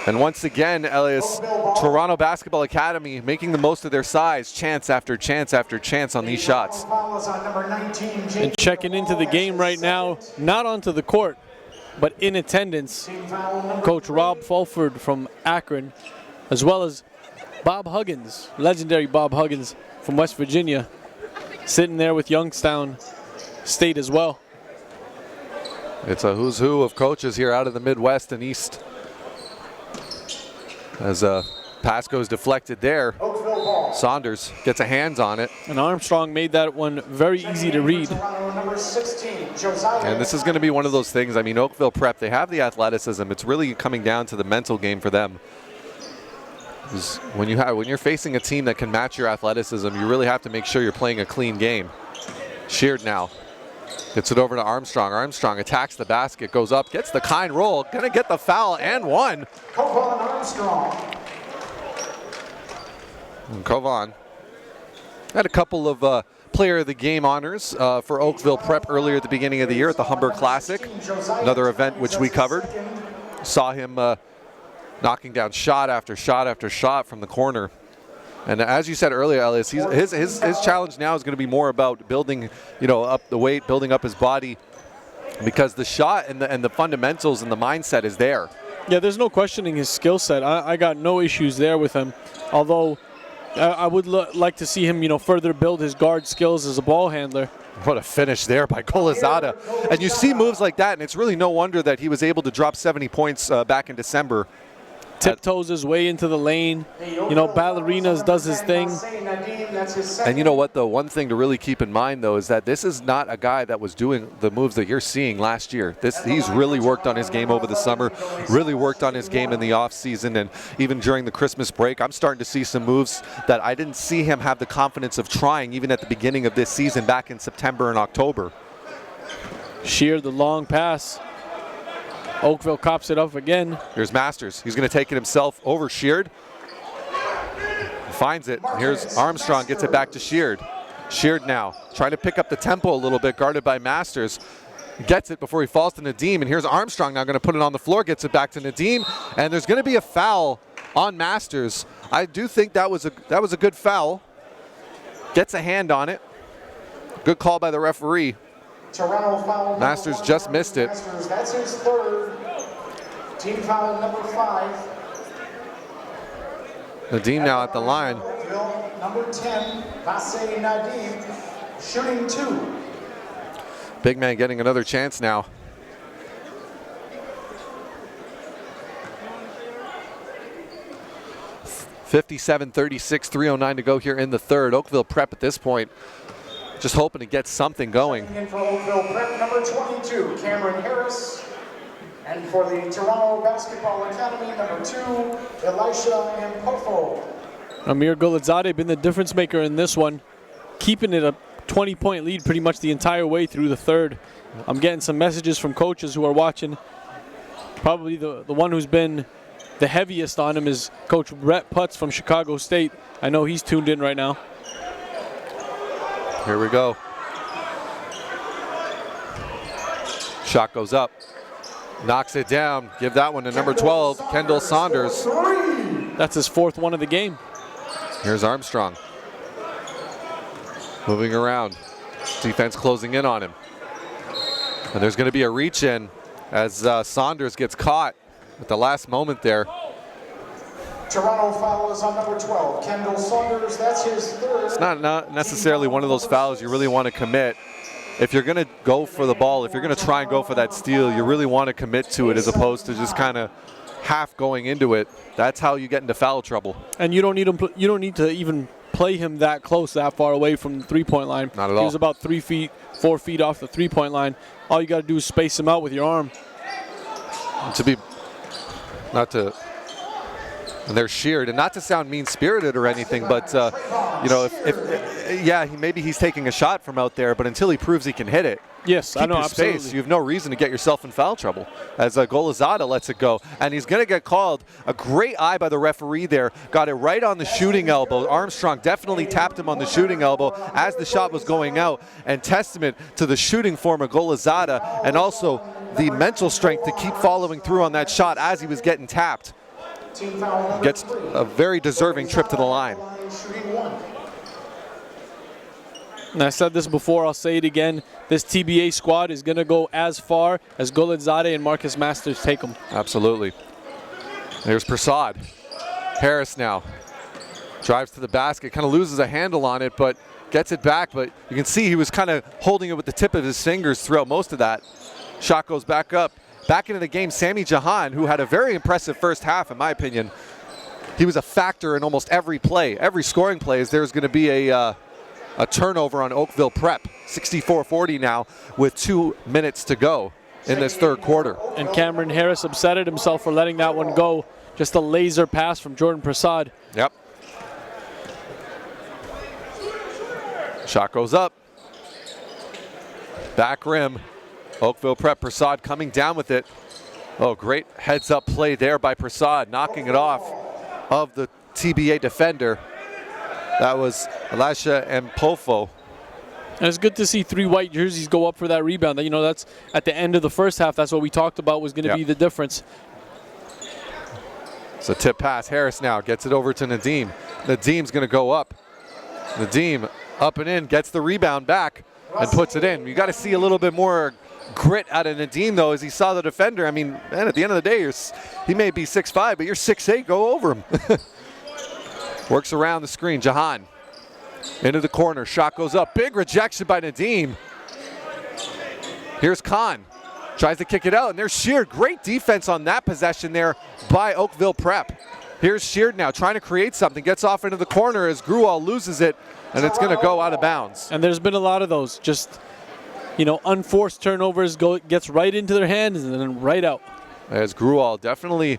And once again, Elias, Toronto Basketball Academy making the most of their size, chance after chance after chance on these shots. And checking into the game right now, not onto the court, but in attendance, Coach Rob Fulford from Akron, as well as Bob Huggins, legendary Bob Huggins from West Virginia, sitting there with Youngstown State as well. It's a who's who of coaches here out of the Midwest and East. As a pass goes deflected there, Saunders gets a hands on it. And Armstrong made that one very easy to read. And this is going to be one of those things. I mean, Oakville Prep, they have the athleticism. It's really coming down to the mental game for them. When you're facing a team that can match your athleticism, you really have to make sure you're playing a clean game. Sheard now gets it over to Armstrong. Armstrong attacks the basket, goes up, gets the kind roll, gonna get the foul and one. Kovan Armstrong. And Kovan had a couple of player of the game honors for Oakville Prep earlier at the beginning of the year at the Humber Classic, another event which we covered. Saw him knocking down shot after shot after shot from the corner. And as you said earlier, Elias, his challenge now is going to be more about building, up the weight, building up his body, because the shot and the fundamentals and the mindset is there. Yeah, there's no questioning his skill set. I got no issues there with him, although I would like to see him, further build his guard skills as a ball handler. What a finish there by Golizada. And you see moves like that, and it's really no wonder that he was able to drop 70 points back in December tiptoes his way into the lane. You know, ballerinas does his thing. And you know what, though? One thing to really keep in mind, though, is that this is not a guy that was doing the moves that you're seeing last year. He's really worked on his game over the summer, really worked on his game in the offseason, and even during the Christmas break, I'm starting to see some moves that I didn't see him have the confidence of trying even at the beginning of this season back in September and October. Shear the long pass. Oakville cops it up again. Here's Masters. He's going to take it himself over Sheard. Finds it. Here's Armstrong, gets it back to Sheard. Sheard now trying to pick up the tempo a little bit, guarded by Masters. Gets it before he falls to Nadim, and here's Armstrong now going to put it on the floor, gets it back to Nadim, and there's going to be a foul on Masters. I do think that was a good foul. Gets a hand on it. Good call by the referee. Toronto foul. Masters just missed it. Masters, that's his third. Team foul number 5. Nadim now at the line. Number 10, Vasey Nadim, shooting 2. Big man getting another chance now. .57-36, 3:09 to go here in the third. Oakville Prep at this point just hoping to get something going. In for Oakville Prep, number 22, Cameron Harris. And for the Toronto Basketball Academy, number 2, Elisha Mpofo. Amir Goladzade been the difference maker in this one, keeping it a 20-point lead pretty much the entire way through the third. I'm getting some messages from coaches who are watching. Probably the one who's been the heaviest on him is Coach Brett Putz from Chicago State. I know he's tuned in right now. Here we go. Shot goes up. Knocks it down. Give that one to number 12, Kendall Saunders. That's his 4th one of the game. Here's Armstrong. Moving around. Defense closing in on him. And there's going to be a reach in as Saunders gets caught at the last moment there. Toronto foul is on number 12, Kendall Saunders. That's his 3rd. It's not necessarily one of those fouls you really want to commit. If you're going to go for the ball, if you're going to try and go for that steal, you really want to commit to it as opposed to just kind of half going into it. That's how you get into foul trouble. And you don't need to even play him that close, that far away from the three-point line. Not at all. He was about 3 feet, 4 feet off the three-point line. All you got to do is space him out with your arm. And they're sheared, and not to sound mean-spirited or anything, but you know, maybe he's taking a shot from out there, but until he proves he can hit it, yes, I know, absolutely. Space. You have no reason to get yourself in foul trouble. As Golazada lets it go, and he's going to get called. A great eye by the referee there, got it right on the shooting elbow. Armstrong definitely tapped him on the shooting elbow as the shot was going out, and testament to the shooting form of Golazada, and also the mental strength to keep following through on that shot as he was getting tapped. Gets a very deserving trip to the line. And I said this before, I'll say it again. This TBA squad is going to go as far as Goladzade and Marcus Masters take them. Absolutely. There's Prasad. Harris now drives to the basket, kind of loses a handle on it, but gets it back. But you can see he was kind of holding it with the tip of his fingers throughout most of that. Shot goes back up. Back into the game, Sami Jahan, who had a very impressive first half, in my opinion. He was a factor in almost every play. Every scoring play is there's going to be a turnover on Oakville Prep. 64-40 now with 2 minutes to go in this third quarter. And Cameron Harris upsetted himself for letting that one go. Just a laser pass from Jordan Prasad. Yep. Shot goes up. Back rim. Oakville Prep, Prasad coming down with it. Oh, great heads-up play there by Prasad, knocking it off of the TBA defender. That was Elisha Mpofo. And it's good to see 3 white jerseys go up for that rebound. You know, that's at the end of the first half. That's what we talked about was going to be the difference. It's a tip pass. Harris now gets it over to Nadim. Nadim's going to go up. Nadim up and in, gets the rebound back and puts it in. You got to see a little bit more grit out of Nadim, though, as he saw the defender. I mean, man, at the end of the day, he may be 6'5", but you're 6'8", go over him. Works around the screen. Jahan into the corner. Shot goes up. Big rejection by Nadim. Here's Khan. Tries to kick it out, and there's Sheard. Great defense on that possession there by Oakville Prep. Here's Sheard now trying to create something. Gets off into the corner as Grual loses it, and it's going to go out of bounds. And there's been a lot of those. Just, unforced turnovers gets right into their hands and then right out. As Grual definitely,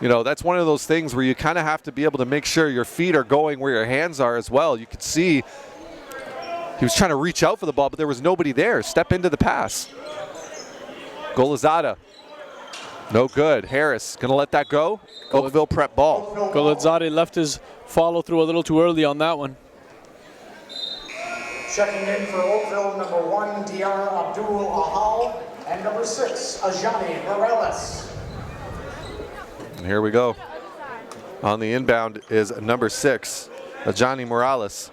that's one of those things where you kind of have to be able to make sure your feet are going where your hands are as well. You could see he was trying to reach out for the ball, but there was nobody there. Step into the pass. Golizada, no good. Harris gonna let that go. Oakville Prep ball. Golizada left his follow through a little too early on that one. Checking in for Oakville, number 1, Dr. Abdul Ahal, and number 6, Ajani Morales. And here we go. On the inbound is number 6, Ajani Morales.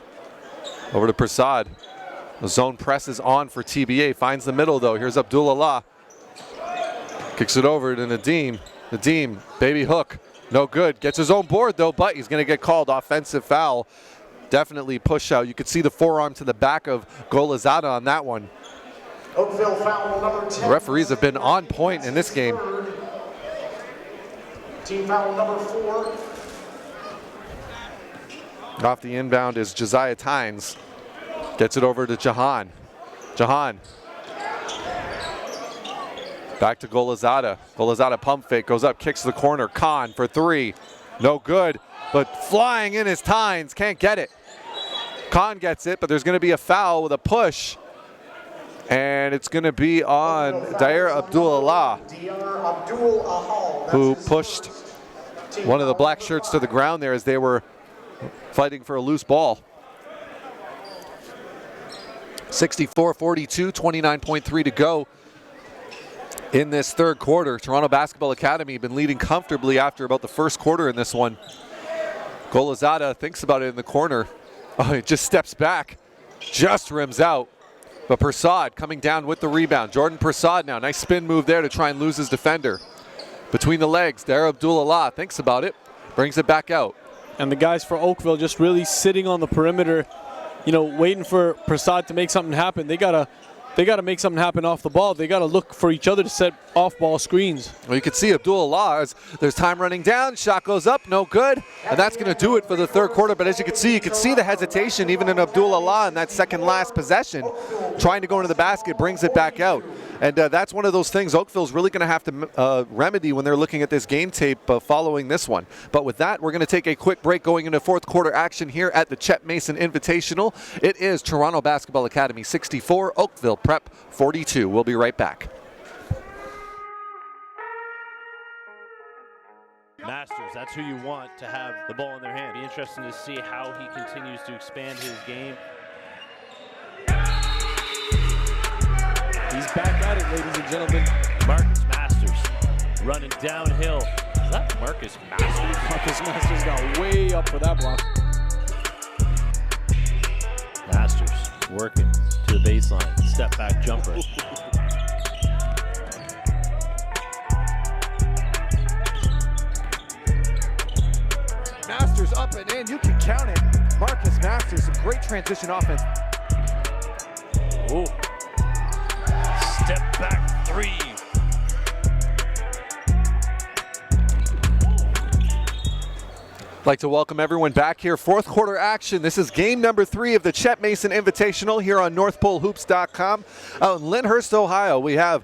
Over to Prasad. The zone presses on for TBA. Finds the middle though. Here's Abdullah. Kicks it over to Nadeem. Nadeem, baby hook. No good. Gets his own board though, but he's going to get called offensive foul. Definitely push out. You could see the forearm to the back of Golizada on that one. Oakville foul number 10. The referees have been on point in this game. Team foul number 4. Off the inbound is Josiah Tynes. Gets it over to Jahan. Jahan. Back to Golizada. Golizada pump fake, goes up, kicks the corner. Khan for 3. No good, but flying in his Tynes, can't get it. Khan gets it, but there's going to be a foul with a push. And it's going to be on Dr. Abdullah, who pushed one of the black shirts to the ground there as they were fighting for a loose ball. 64-42, 29.3 to go in this third quarter. Toronto Basketball Academy been leading comfortably after about the first quarter in this one. Golizada thinks about it in the corner. Oh, he just steps back, just rims out. But Prasad coming down with the rebound. Jordan Prasad now, nice spin move there to try and lose his defender. Between the legs, Dr. Abdullah thinks about it, brings it back out. And the guys for Oakville just really sitting on the perimeter, waiting for Prasad to make something happen. They gotta make something happen off the ball. They gotta look for each other to set off-ball screens. Well, you can see Abdullah as there's time running down. Shot goes up, no good, and that's going to do it for the third quarter. But as you can see the hesitation even in Abdullah in that second last possession, trying to go into the basket, brings it back out. And that's one of those things Oakville's really going to have to remedy when they're looking at this game tape following this one. But with that, we're going to take a quick break going into fourth quarter action here at the Chet Mason Invitational. It is Toronto Basketball Academy 64, Oakville Prep 42. We'll be right back. Masters, that's who you want to have the ball in their hand. Be interesting to see how he continues to expand his game. He's back at it, ladies and gentlemen. Marcus Masters running downhill. Is that Marcus Masters? Marcus Masters got way up for that block. Masters working to the baseline. Step back jumper. Masters up and in, you can count it. Marcus Masters, some great transition offense. Ooh. Step back 3. I'd like to welcome everyone back here. Fourth quarter action. This is game number 3 of the Chet Mason Invitational here on NorthPoleHoops.com. Out in Lyndhurst, Ohio, we have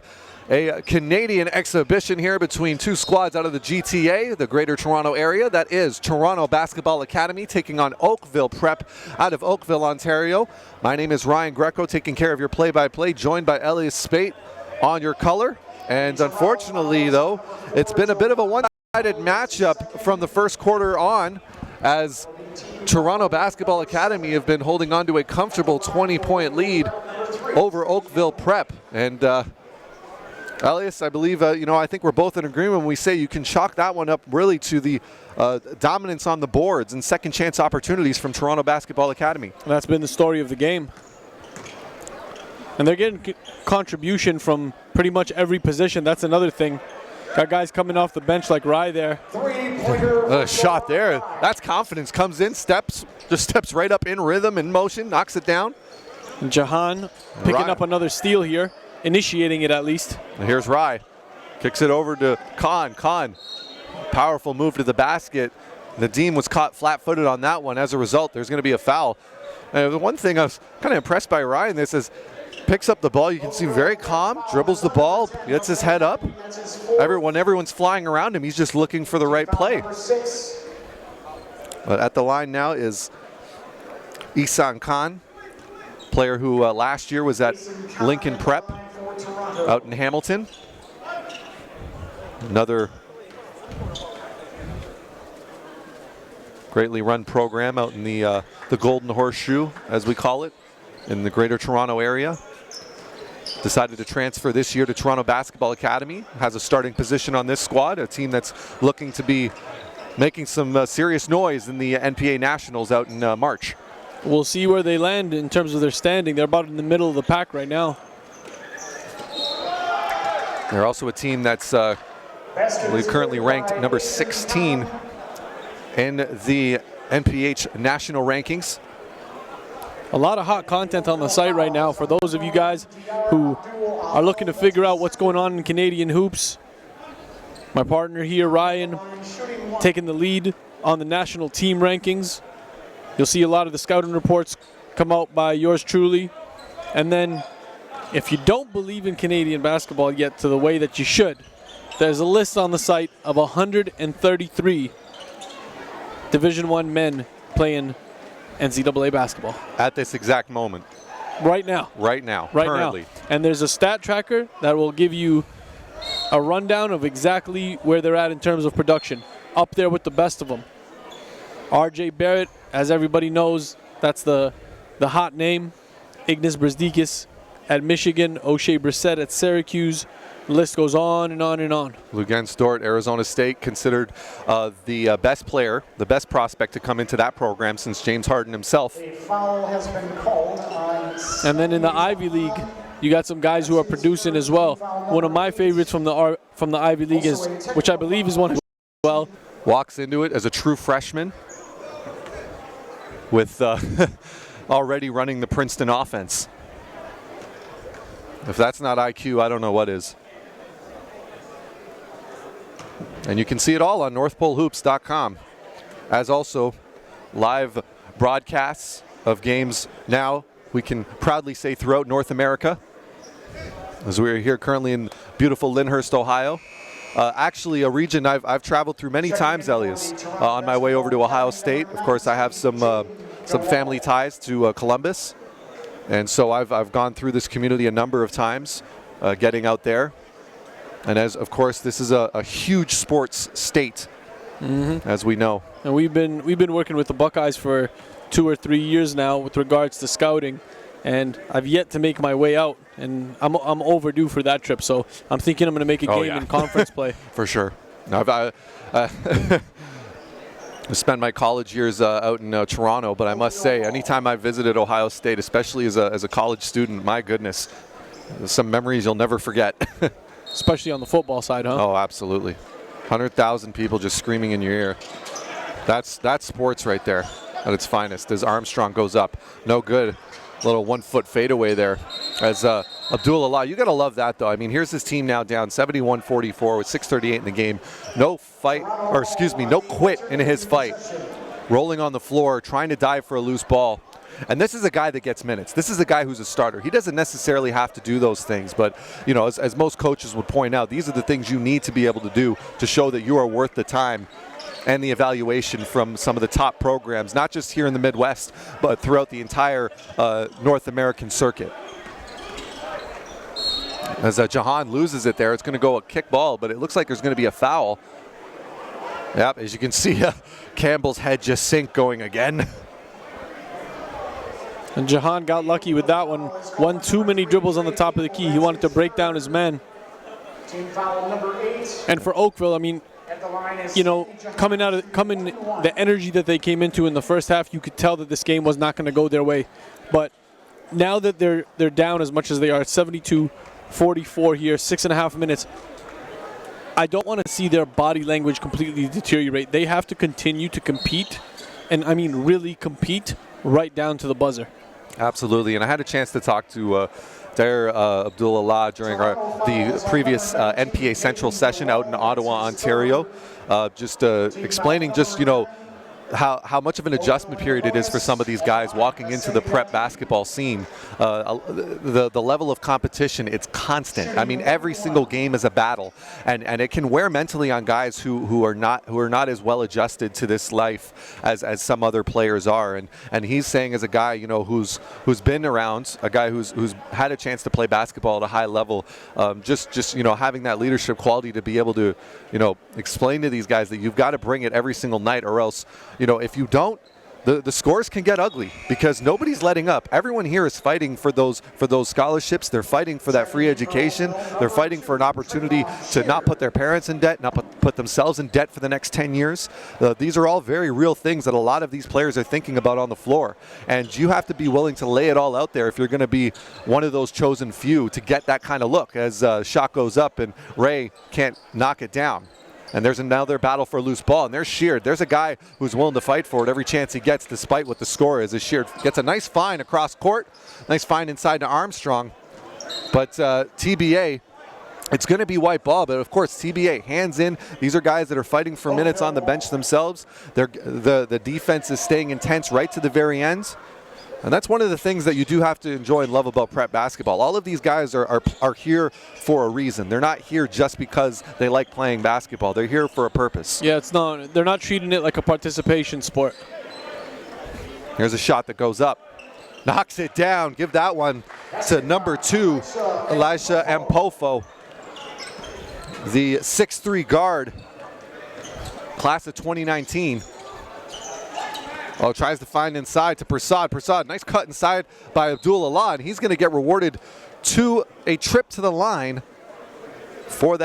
a Canadian exhibition here between two squads out of the GTA, the Greater Toronto Area. That is Toronto Basketball Academy taking on Oakville Prep out of Oakville, Ontario. My name is Ryan Greco, taking care of your play-by-play, joined by Elias Spate on your color. And unfortunately, though, it's been a bit of a one-sided matchup from the first quarter on, as Toronto Basketball Academy have been holding on to a comfortable 20-point lead over Oakville Prep. And Elias, I believe, I think we're both in agreement when we say you can chalk that one up really to the dominance on the boards and second chance opportunities from Toronto Basketball Academy. And that's been the story of the game. And they're getting contribution from pretty much every position. That's another thing. Got guys coming off the bench like Rye there. Shot there. That's confidence. Comes in, steps right up in rhythm, in motion, knocks it down. And Jahan picking up another steal here initiating it at least. And here's Rye. Kicks it over to Khan. Khan, powerful move to the basket. Nadim was caught flat-footed on that one. As a result, there's going to be a foul. And the one thing I was kind of impressed by Ryan, this is picks up the ball. You can see very calm, dribbles the ball, gets his head up. Everyone's flying around him, he's just looking for the right play. But at the line now is Isan Khan, player who last year was at Lincoln Prep out in Hamilton. Another greatly run program out in the Golden Horseshoe, as we call it, in the Greater Toronto area. Decided to transfer this year to Toronto Basketball Academy. Has a starting position on this squad, a team that's looking to be making some serious noise in the NPA Nationals out in March. We'll see where they land in terms of their standing. They're about in the middle of the pack right now. They're also a team that's currently ranked number 16 in the NPH national rankings. A lot of hot content on the site right now for those of you guys who are looking to figure out what's going on in Canadian hoops. My partner here, Ryan, taking the lead on the national team rankings. You'll see a lot of the scouting reports come out by yours truly. And then if you don't believe in Canadian basketball yet to the way that you should, there's a list on the site of 133 Division I men playing NCAA basketball. At this exact moment. Right now. Right now. Right currently. now. And there's a stat tracker that will give you a rundown of exactly where they're at in terms of production. Up there with the best of them. RJ Barrett, as everybody knows, that's the hot name. Ignas Brzdikis at Michigan, O'Shea Brissett at Syracuse. The list goes on and on and on. Lugens Dort, Arizona State, considered the best player, the best prospect to come into that program since James Harden himself. A foul has been called on. And then in the Ivy League, you got some guys who are producing as well. One of my favorites from the Ivy League is, which I believe is one who well. Walks into it as a true freshman with already running the Princeton offense. If that's not IQ, I don't know what is. And you can see it all on NorthPoleHoops.com, as also live broadcasts of games now, we can proudly say, throughout North America, as we're here currently in beautiful Lyndhurst, Ohio. Actually, a region I've traveled through many times, Elias, on my way over to Ohio State. Of course, I have some family ties to Columbus, and so I've gone through this community a number of times, getting out there. And as of course, this is a huge sports state, as we know. And we've been working with the Buckeyes for 2 or 3 years now with regards to scouting, and I've yet to make my way out, and I'm overdue for that trip. So I'm thinking I'm going to make a game in conference play. For sure. Now, I spent my college years out in Toronto, but I must say, anytime I visited Ohio State, especially as a college student, my goodness, some memories you'll never forget. Especially on the football side, huh? Oh, absolutely. 100,000 people just screaming in your ear. That's sports right there at its finest as Armstrong goes up. No good. Little 1-foot fadeaway there as Abdul-Allah. You got to love that, though. I mean, here's his team now down 71-44 with 6:38 in the game. No quit in his fight. Rolling on the floor, trying to dive for a loose ball. And this is a guy that gets minutes. This is a guy who's a starter. He doesn't necessarily have to do those things, but you know, as most coaches would point out, these are the things you need to be able to do to show that you are worth the time and the evaluation from some of the top programs, not just here in the Midwest, but throughout the entire North American circuit. As Jahan loses it there, it's going to go a kick ball, but it looks like there's going to be a foul. Yep, as you can see, Campbell's head just sink going again. And Jahan got lucky with that one. One too many dribbles on the top of the key. He wanted to break down his man. Team foul number 8. And for Oakville, I mean, you know, the energy that they came into in the first half, you could tell that this game was not going to go their way. But now that they're down as much as they are, 72-44 here, 6.5 minutes, I don't want to see their body language completely deteriorate. They have to continue to compete, and I mean really compete right down to the buzzer. Absolutely, and I had a chance to talk to there, Abdullah during the previous NPA Central session out in Ottawa, Ontario, just explaining just, how much of an adjustment period it is for some of these guys walking into the prep basketball scene. The level of competition, it's constant. I mean, every single game is a battle, and it can wear mentally on guys who are not as well adjusted to this life as some other players are. And he's saying, as a guy who's been around, a guy who's had a chance to play basketball at a high level, just having that leadership quality to be able to explain to these guys that you've got to bring it every single night, or else if you don't, the scores can get ugly, because nobody's letting up. Everyone here is fighting for those scholarships. They're fighting for that free education. They're fighting for an opportunity to not put their parents in debt, not put themselves in debt for the next 10 years. These are all very real things that a lot of these players are thinking about on the floor. And you have to be willing to lay it all out there if you're going to be one of those chosen few to get that kind of look, as shot goes up and Ray can't knock it down. And there's another battle for a loose ball, and there's Sheard. There's a guy who's willing to fight for it every chance he gets, despite what the score is. As Sheard gets a nice find across court, nice find inside to Armstrong. But TBA, it's going to be white ball, but of course TBA, hands in. These are guys that are fighting for minutes on the bench themselves. The defense is staying intense right to the very end. And that's one of the things that you do have to enjoy and love about prep basketball. All of these guys are here for a reason. They're not here just because they like playing basketball. They're here for a purpose. Yeah, they're not treating it like a participation sport. Here's a shot that goes up. Knocks it down. Give that one to number 2, Elisha Mpofo. The 6'3" guard, class of 2019. Oh, tries to find inside to Prasad. Prasad, nice cut inside by Abdullah, and he's going to get rewarded to a trip to the line for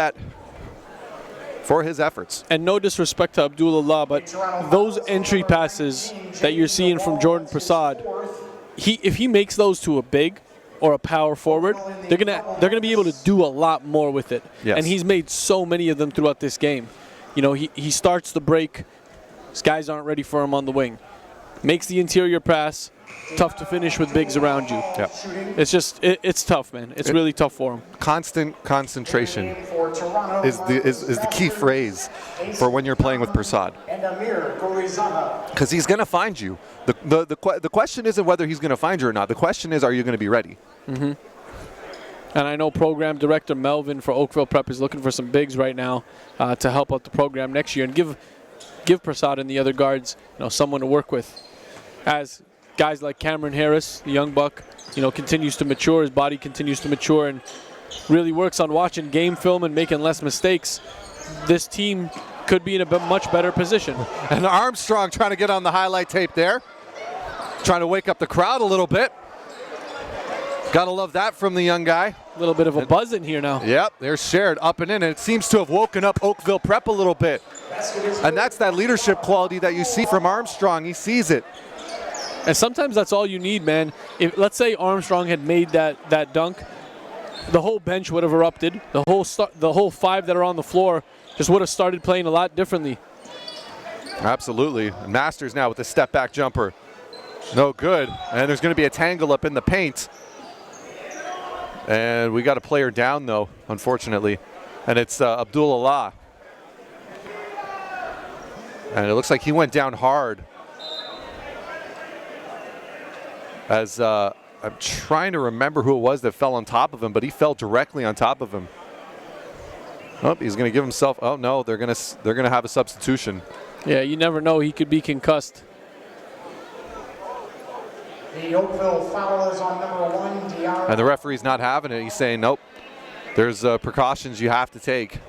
his efforts. And no disrespect to Abdullah, but those entry passes that you're seeing from Jordan Prasad, if he makes those to a big or a power forward, they're gonna be able to do a lot more with it. Yes. And he's made so many of them throughout this game. He starts the break. These guys aren't ready for him on the wing. Makes the interior pass. Tough to finish with bigs around you. Yeah. It's tough, man. It's really tough for him. Constant concentration is the key phrase for when you're playing with Prasad. Because he's going to find you. The question isn't whether he's going to find you or not. The question is, are you going to be ready? Mm-hmm. And I know program director Melvin for Oakville Prep is looking for some bigs right now to help out the program next year and give Prasad and the other guards someone to work with. As guys like Cameron Harris, the young buck, continues to mature, his body continues to mature, and really works on watching game film and making less mistakes, this team could be in a much better position. And Armstrong trying to get on the highlight tape there. Trying to wake up the crowd a little bit. Gotta love that from the young guy. A little bit of a buzz in here now. Yep, they're shared up and in, and it seems to have woken up Oakville Prep a little bit. And that's that leadership quality that you see from Armstrong. He sees it. And sometimes that's all you need, man. If let's say Armstrong had made that dunk, the whole bench would have erupted. The whole 5 that are on the floor just would have started playing a lot differently. Absolutely. Masters now with the step back jumper. No good. And there's going to be a tangle up in the paint. And we got a player down, though, unfortunately. And it's Abdullah. And it looks like he went down hard. As I'm trying to remember who it was that fell on top of him, but he fell directly on top of him. Oh, he's going to give himself. Oh no, they're going to have a substitution. Yeah, you never know. He could be concussed. The Oakville foul is on number 1, Diarra. And the referee's not having it. He's saying, nope, there's precautions you have to take.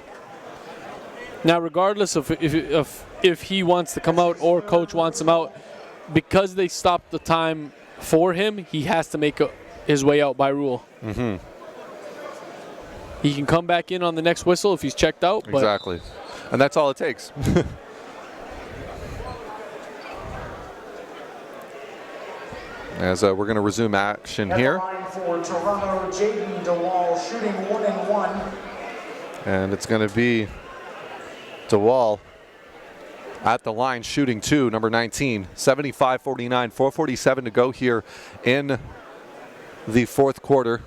Now, regardless of if he wants to come out or coach wants him out, because they stopped the time for him, he has to make his way out by rule. Mm-hmm. He can come back in on the next whistle if he's checked out. But exactly. And that's all it takes. As we're going to resume action here. For Toronto, Jaden DeWall shooting 1-1. And it's going to be DeWall at the line shooting 2, number 19, 75-49, 4:47 to go here in the fourth quarter.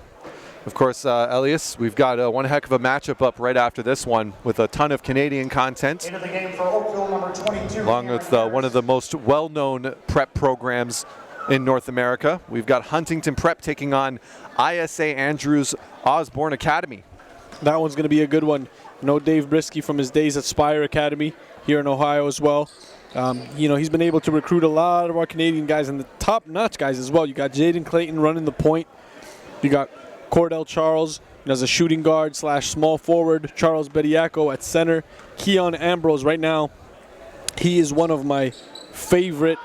Of course, Elias, we've got one heck of a matchup up right after this one with a ton of Canadian content. Into the game for Oakville, number 22. Along with one of the most well-known prep programs in North America. We've got Huntington Prep taking on ISA Andrews Osborne Academy. That one's going to be a good one. No Dave Brisky from his days at Spire Academy here in Ohio as well. You know, he's been able to recruit a lot of our Canadian guys and the top-notch guys as well. You got Jaden Clayton running the point. You got Cordell Charles as a shooting guard / small forward. Charles Bediaco at center. Keon Ambrose right now, he is one of my favorite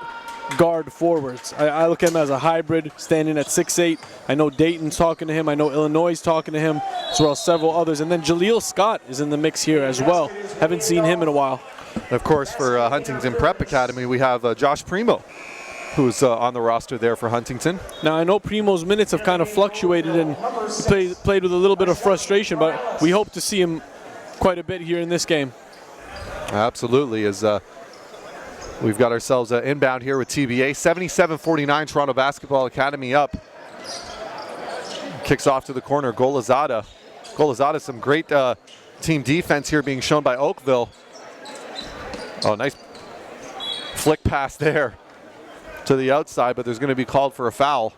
guard forwards. I look at him as a hybrid, standing at 6'8". I know Dayton's talking to him. I know Illinois is talking to him, as well as several others. And then Jaleel Scott is in the mix here as well. Haven't seen him in a while. Of course, for Huntington Prep Academy, we have Josh Primo, who's on the roster there for Huntington. Now, I know Primo's minutes have kind of fluctuated and played with a little bit of frustration, but we hope to see him quite a bit here in this game. Absolutely, as we've got ourselves inbound here with TBA. 77-49, Toronto Basketball Academy up. Kicks off to the corner, Golazada. Golazada, some great team defense here being shown by Oakville. Oh, nice flick pass there to the outside, but there's going to be called for a foul.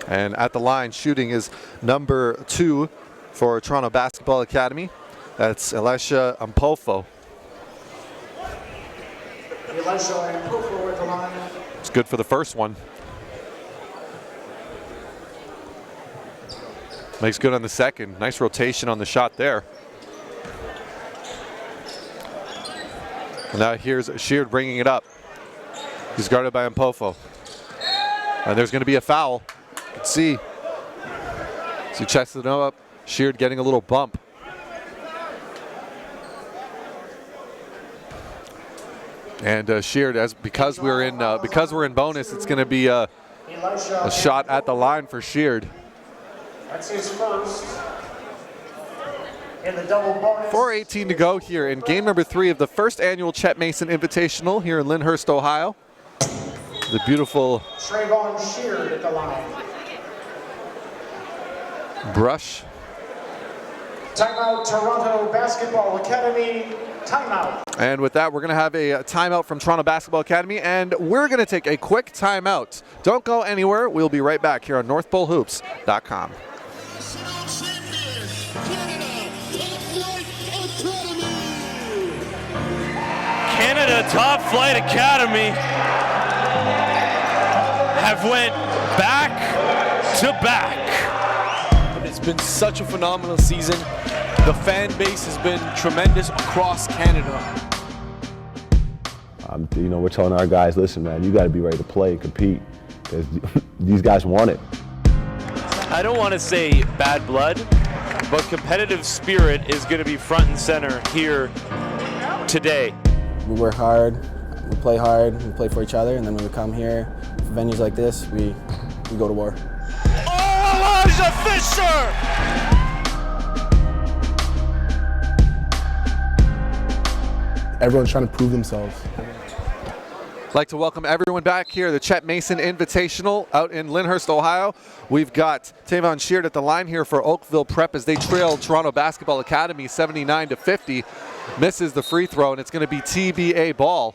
And at the line, shooting is number 2 for Toronto Basketball Academy. That's Elisha Ampofo. Elisha Ampofo at the line. It's good for the first one. Makes good on the second. Nice rotation on the shot there. And now here's Sheard bringing it up. He's guarded by Ampofo. And there's going to be a foul. You can see. So he checks it up. Sheard getting a little bump. And Sheard, because we're in bonus, it's going to be a shot at the line for Sheard. That's his first in the double bonus. 4:18 to go here in game number 3 of the first annual Chet Mason Invitational here in Lyndhurst, Ohio. The beautiful Trayvon Sheard at the line. Brush. Timeout, Toronto Basketball Academy. Timeout. And with that, we're going to have a timeout from Toronto Basketball Academy, and we're going to take a quick timeout. Don't go anywhere. We'll be right back here on NorthPoleHoops.com. Canada Top Flight Academy have went back to back. It's been such a phenomenal season. The fan base has been tremendous across Canada. You know, we're telling our guys, listen, man, you got to be ready to play and compete because these guys want it. I don't want to say bad blood, but competitive spirit is going to be front and center here today. We work hard, we play for each other, and then when we come here for venues like this, we go to war. Oh, Elijah Fisher! Everyone's trying to prove themselves. I'd like to welcome everyone back here, the Chet Mason Invitational out in Lyndhurst, Ohio. We've got Tavon Sheard at the line here for Oakville Prep as they trail Toronto Basketball Academy 79-50. Misses the free throw, and it's going to be TBA ball.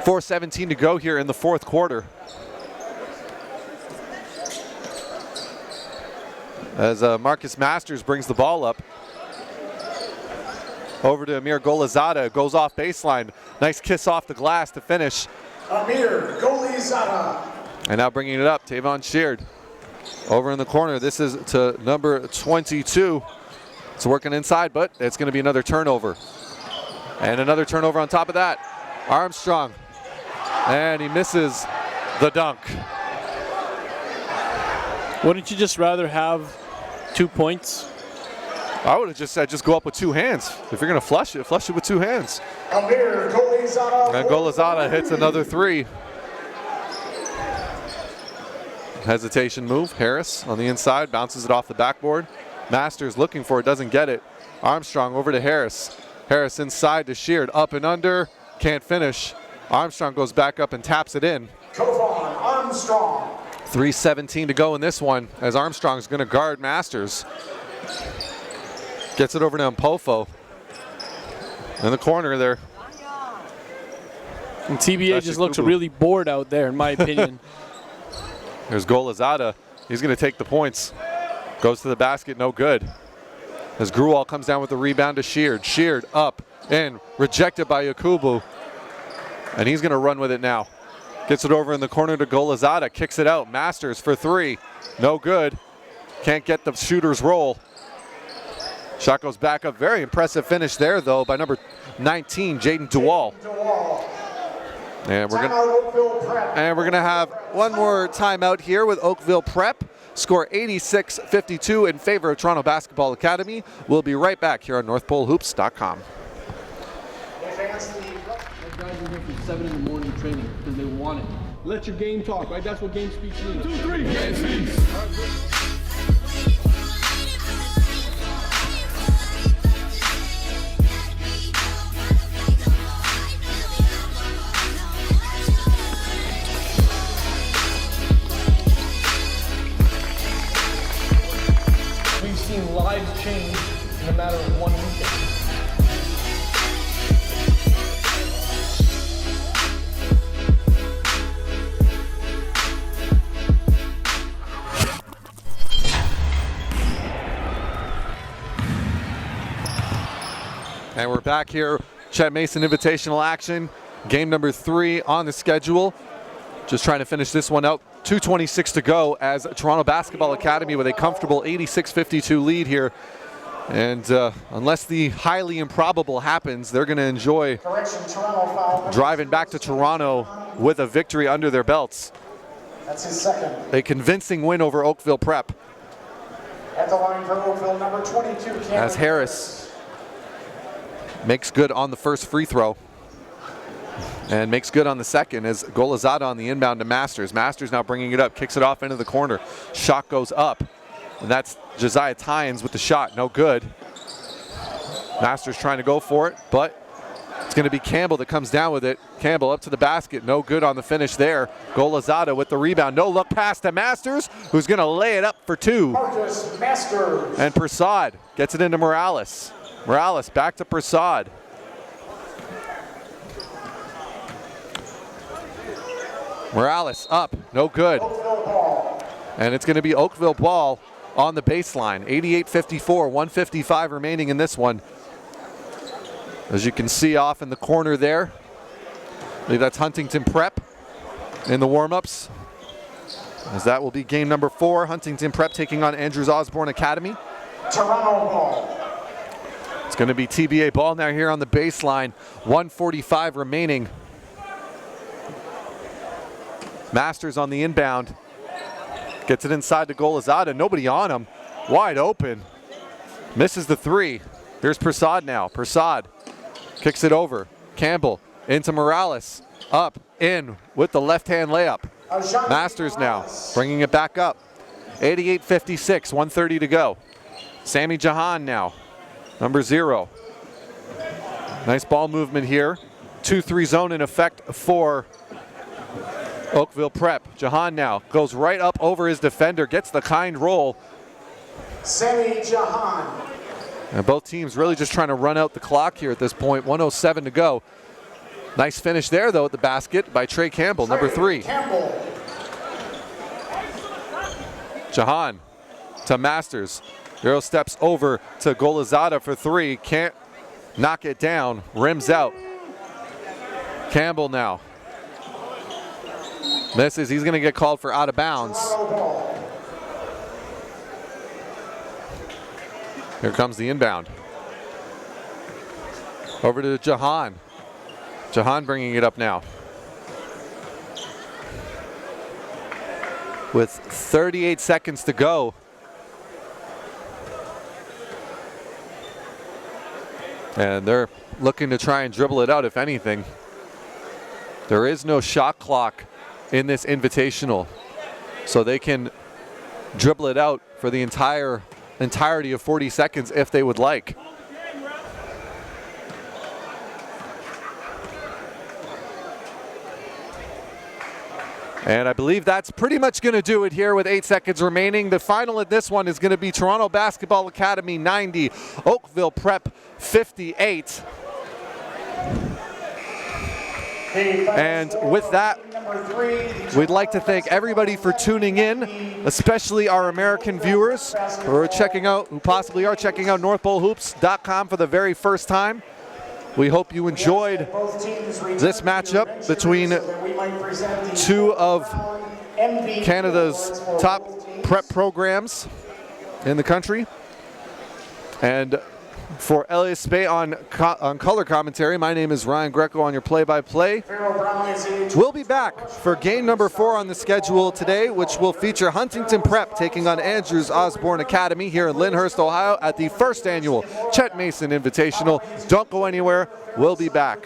4:17 to go here in the fourth quarter. As Marcus Masters brings the ball up. Over to Amir Golazada, goes off baseline. Nice kiss off the glass to finish. Amir Golazada. And now bringing it up, Tavon Sheard. Over in the corner, this is to number 22. It's working inside, but it's going to be another turnover. And another turnover on top of that. Armstrong. And he misses the dunk. Wouldn't you just rather have 2 points? I would have just said just go up with 2 hands. If you're going to flush it with 2 hands. Amir Golazada. And Golazada hits another 3. Hesitation move. Harris on the inside, bounces it off the backboard. Masters looking for it, doesn't get it. Armstrong over to Harris. Harris inside to Sheard, up and under, can't finish. Armstrong goes back up and taps it in. Kovan Armstrong. 3:17 to go in this one as Armstrong's going to guard Masters. Gets it over to Mpofo. In the corner there. And TBA just looks really bored out there, in my opinion. There's Golazada. He's going to take the points. Goes to the basket, no good. As Gruwal comes down with the rebound to Sheard. Sheard up and rejected by Yakubu. And he's going to run with it now. Gets it over in the corner to Golazada. Kicks it out. Masters for three. No good. Can't get the shooter's roll. Shot goes back up. Very impressive finish there, though, by number 19, Jaden Duwal. And we're gonna have one more timeout here with Oakville Prep. Score 86-52 in favor of Toronto Basketball Academy. We'll be right back here on NorthPoleHoops.com. Guys are here from 7 in the morning training because they want it. Let your game talk, right? That's what game speech means. 2, 3, game speech. We've seen lives change in a matter of 1 weekend. And we're back here, Chet Mason Invitational action. Game number 3 on the schedule. Just trying to finish this one out. 2:26 to go as Toronto Basketball Academy with a comfortable 86-52 lead here. And unless the highly improbable happens, they're going to enjoy driving back to Toronto with a victory under their belts. That's his second. A convincing win over Oakville Prep. At the line for Oakville, number 22, As Harris makes good on the first free throw. And makes good on the second as Golazada on the inbound to Masters. Masters now bringing it up, kicks it off into the corner. Shot goes up. And that's Josiah Tynes with the shot, no good. Masters trying to go for it, but it's going to be Campbell that comes down with it. Campbell up to the basket, no good on the finish there. Golazada with the rebound, no look pass to Masters, who's going to lay it up for 2. Marcus Masters. And Prasad gets it into Morales. Morales back to Prasad. Morales up, no good. And it's going to be Oakville ball on the baseline. 88-54, 155 remaining in this one. As you can see off in the corner there, I believe that's Huntington Prep in the warm-ups. As that will be game number 4, Huntington Prep taking on Andrews Osborne Academy. Toronto ball. It's going to be TBA ball now here on the baseline. 1:45 remaining. Masters on the inbound. Gets it inside to Golazada. Nobody on him. Wide open. Misses the 3. Here's Prasad now. Prasad kicks it over. Campbell into Morales. Up, in with the left-hand layup. Masters now bringing it back up. 88-56, 1:30 to go. Sammy Jahan now. Number 0. Nice ball movement here. 2-3 zone in effect for Oakville Prep. Jahan now goes right up over his defender, gets the kind roll. Sammy Jahan. And both teams really just trying to run out the clock here at this point. 1:07 to go. Nice finish there, though, at the basket by Trey Campbell, number 3. Campbell. Jahan to Masters. Euro steps over to Golazada for 3. Can't knock it down. Rims out. Campbell now. Misses. He's going to get called for out of bounds. Here comes the inbound. Over to Jahan. Jahan bringing it up now. With 38 seconds to go. And they're looking to try and dribble it out, if anything. There is no shot clock in this invitational, so they can dribble it out for the entire entirety of 40 seconds if they would like. And I believe that's pretty much going to do it here with 8 seconds remaining. The final in this one is going to be Toronto Basketball Academy 90, Oakville Prep 58. And with that, we'd like to thank everybody for tuning in, especially our American viewers who possibly are checking out NorthPoleHoops.com for the very first time. We hope you enjoyed this matchup between two of Canada's top prep programs in the country. And for Elias Spey on color commentary, my name is Ryan Greco on your play-by-play. We'll be back for game number 4 on the schedule today, which will feature Huntington Prep taking on Andrews Osborne Academy here in Lyndhurst, Ohio at the first annual Chet Mason Invitational. Don't go anywhere. We'll be back.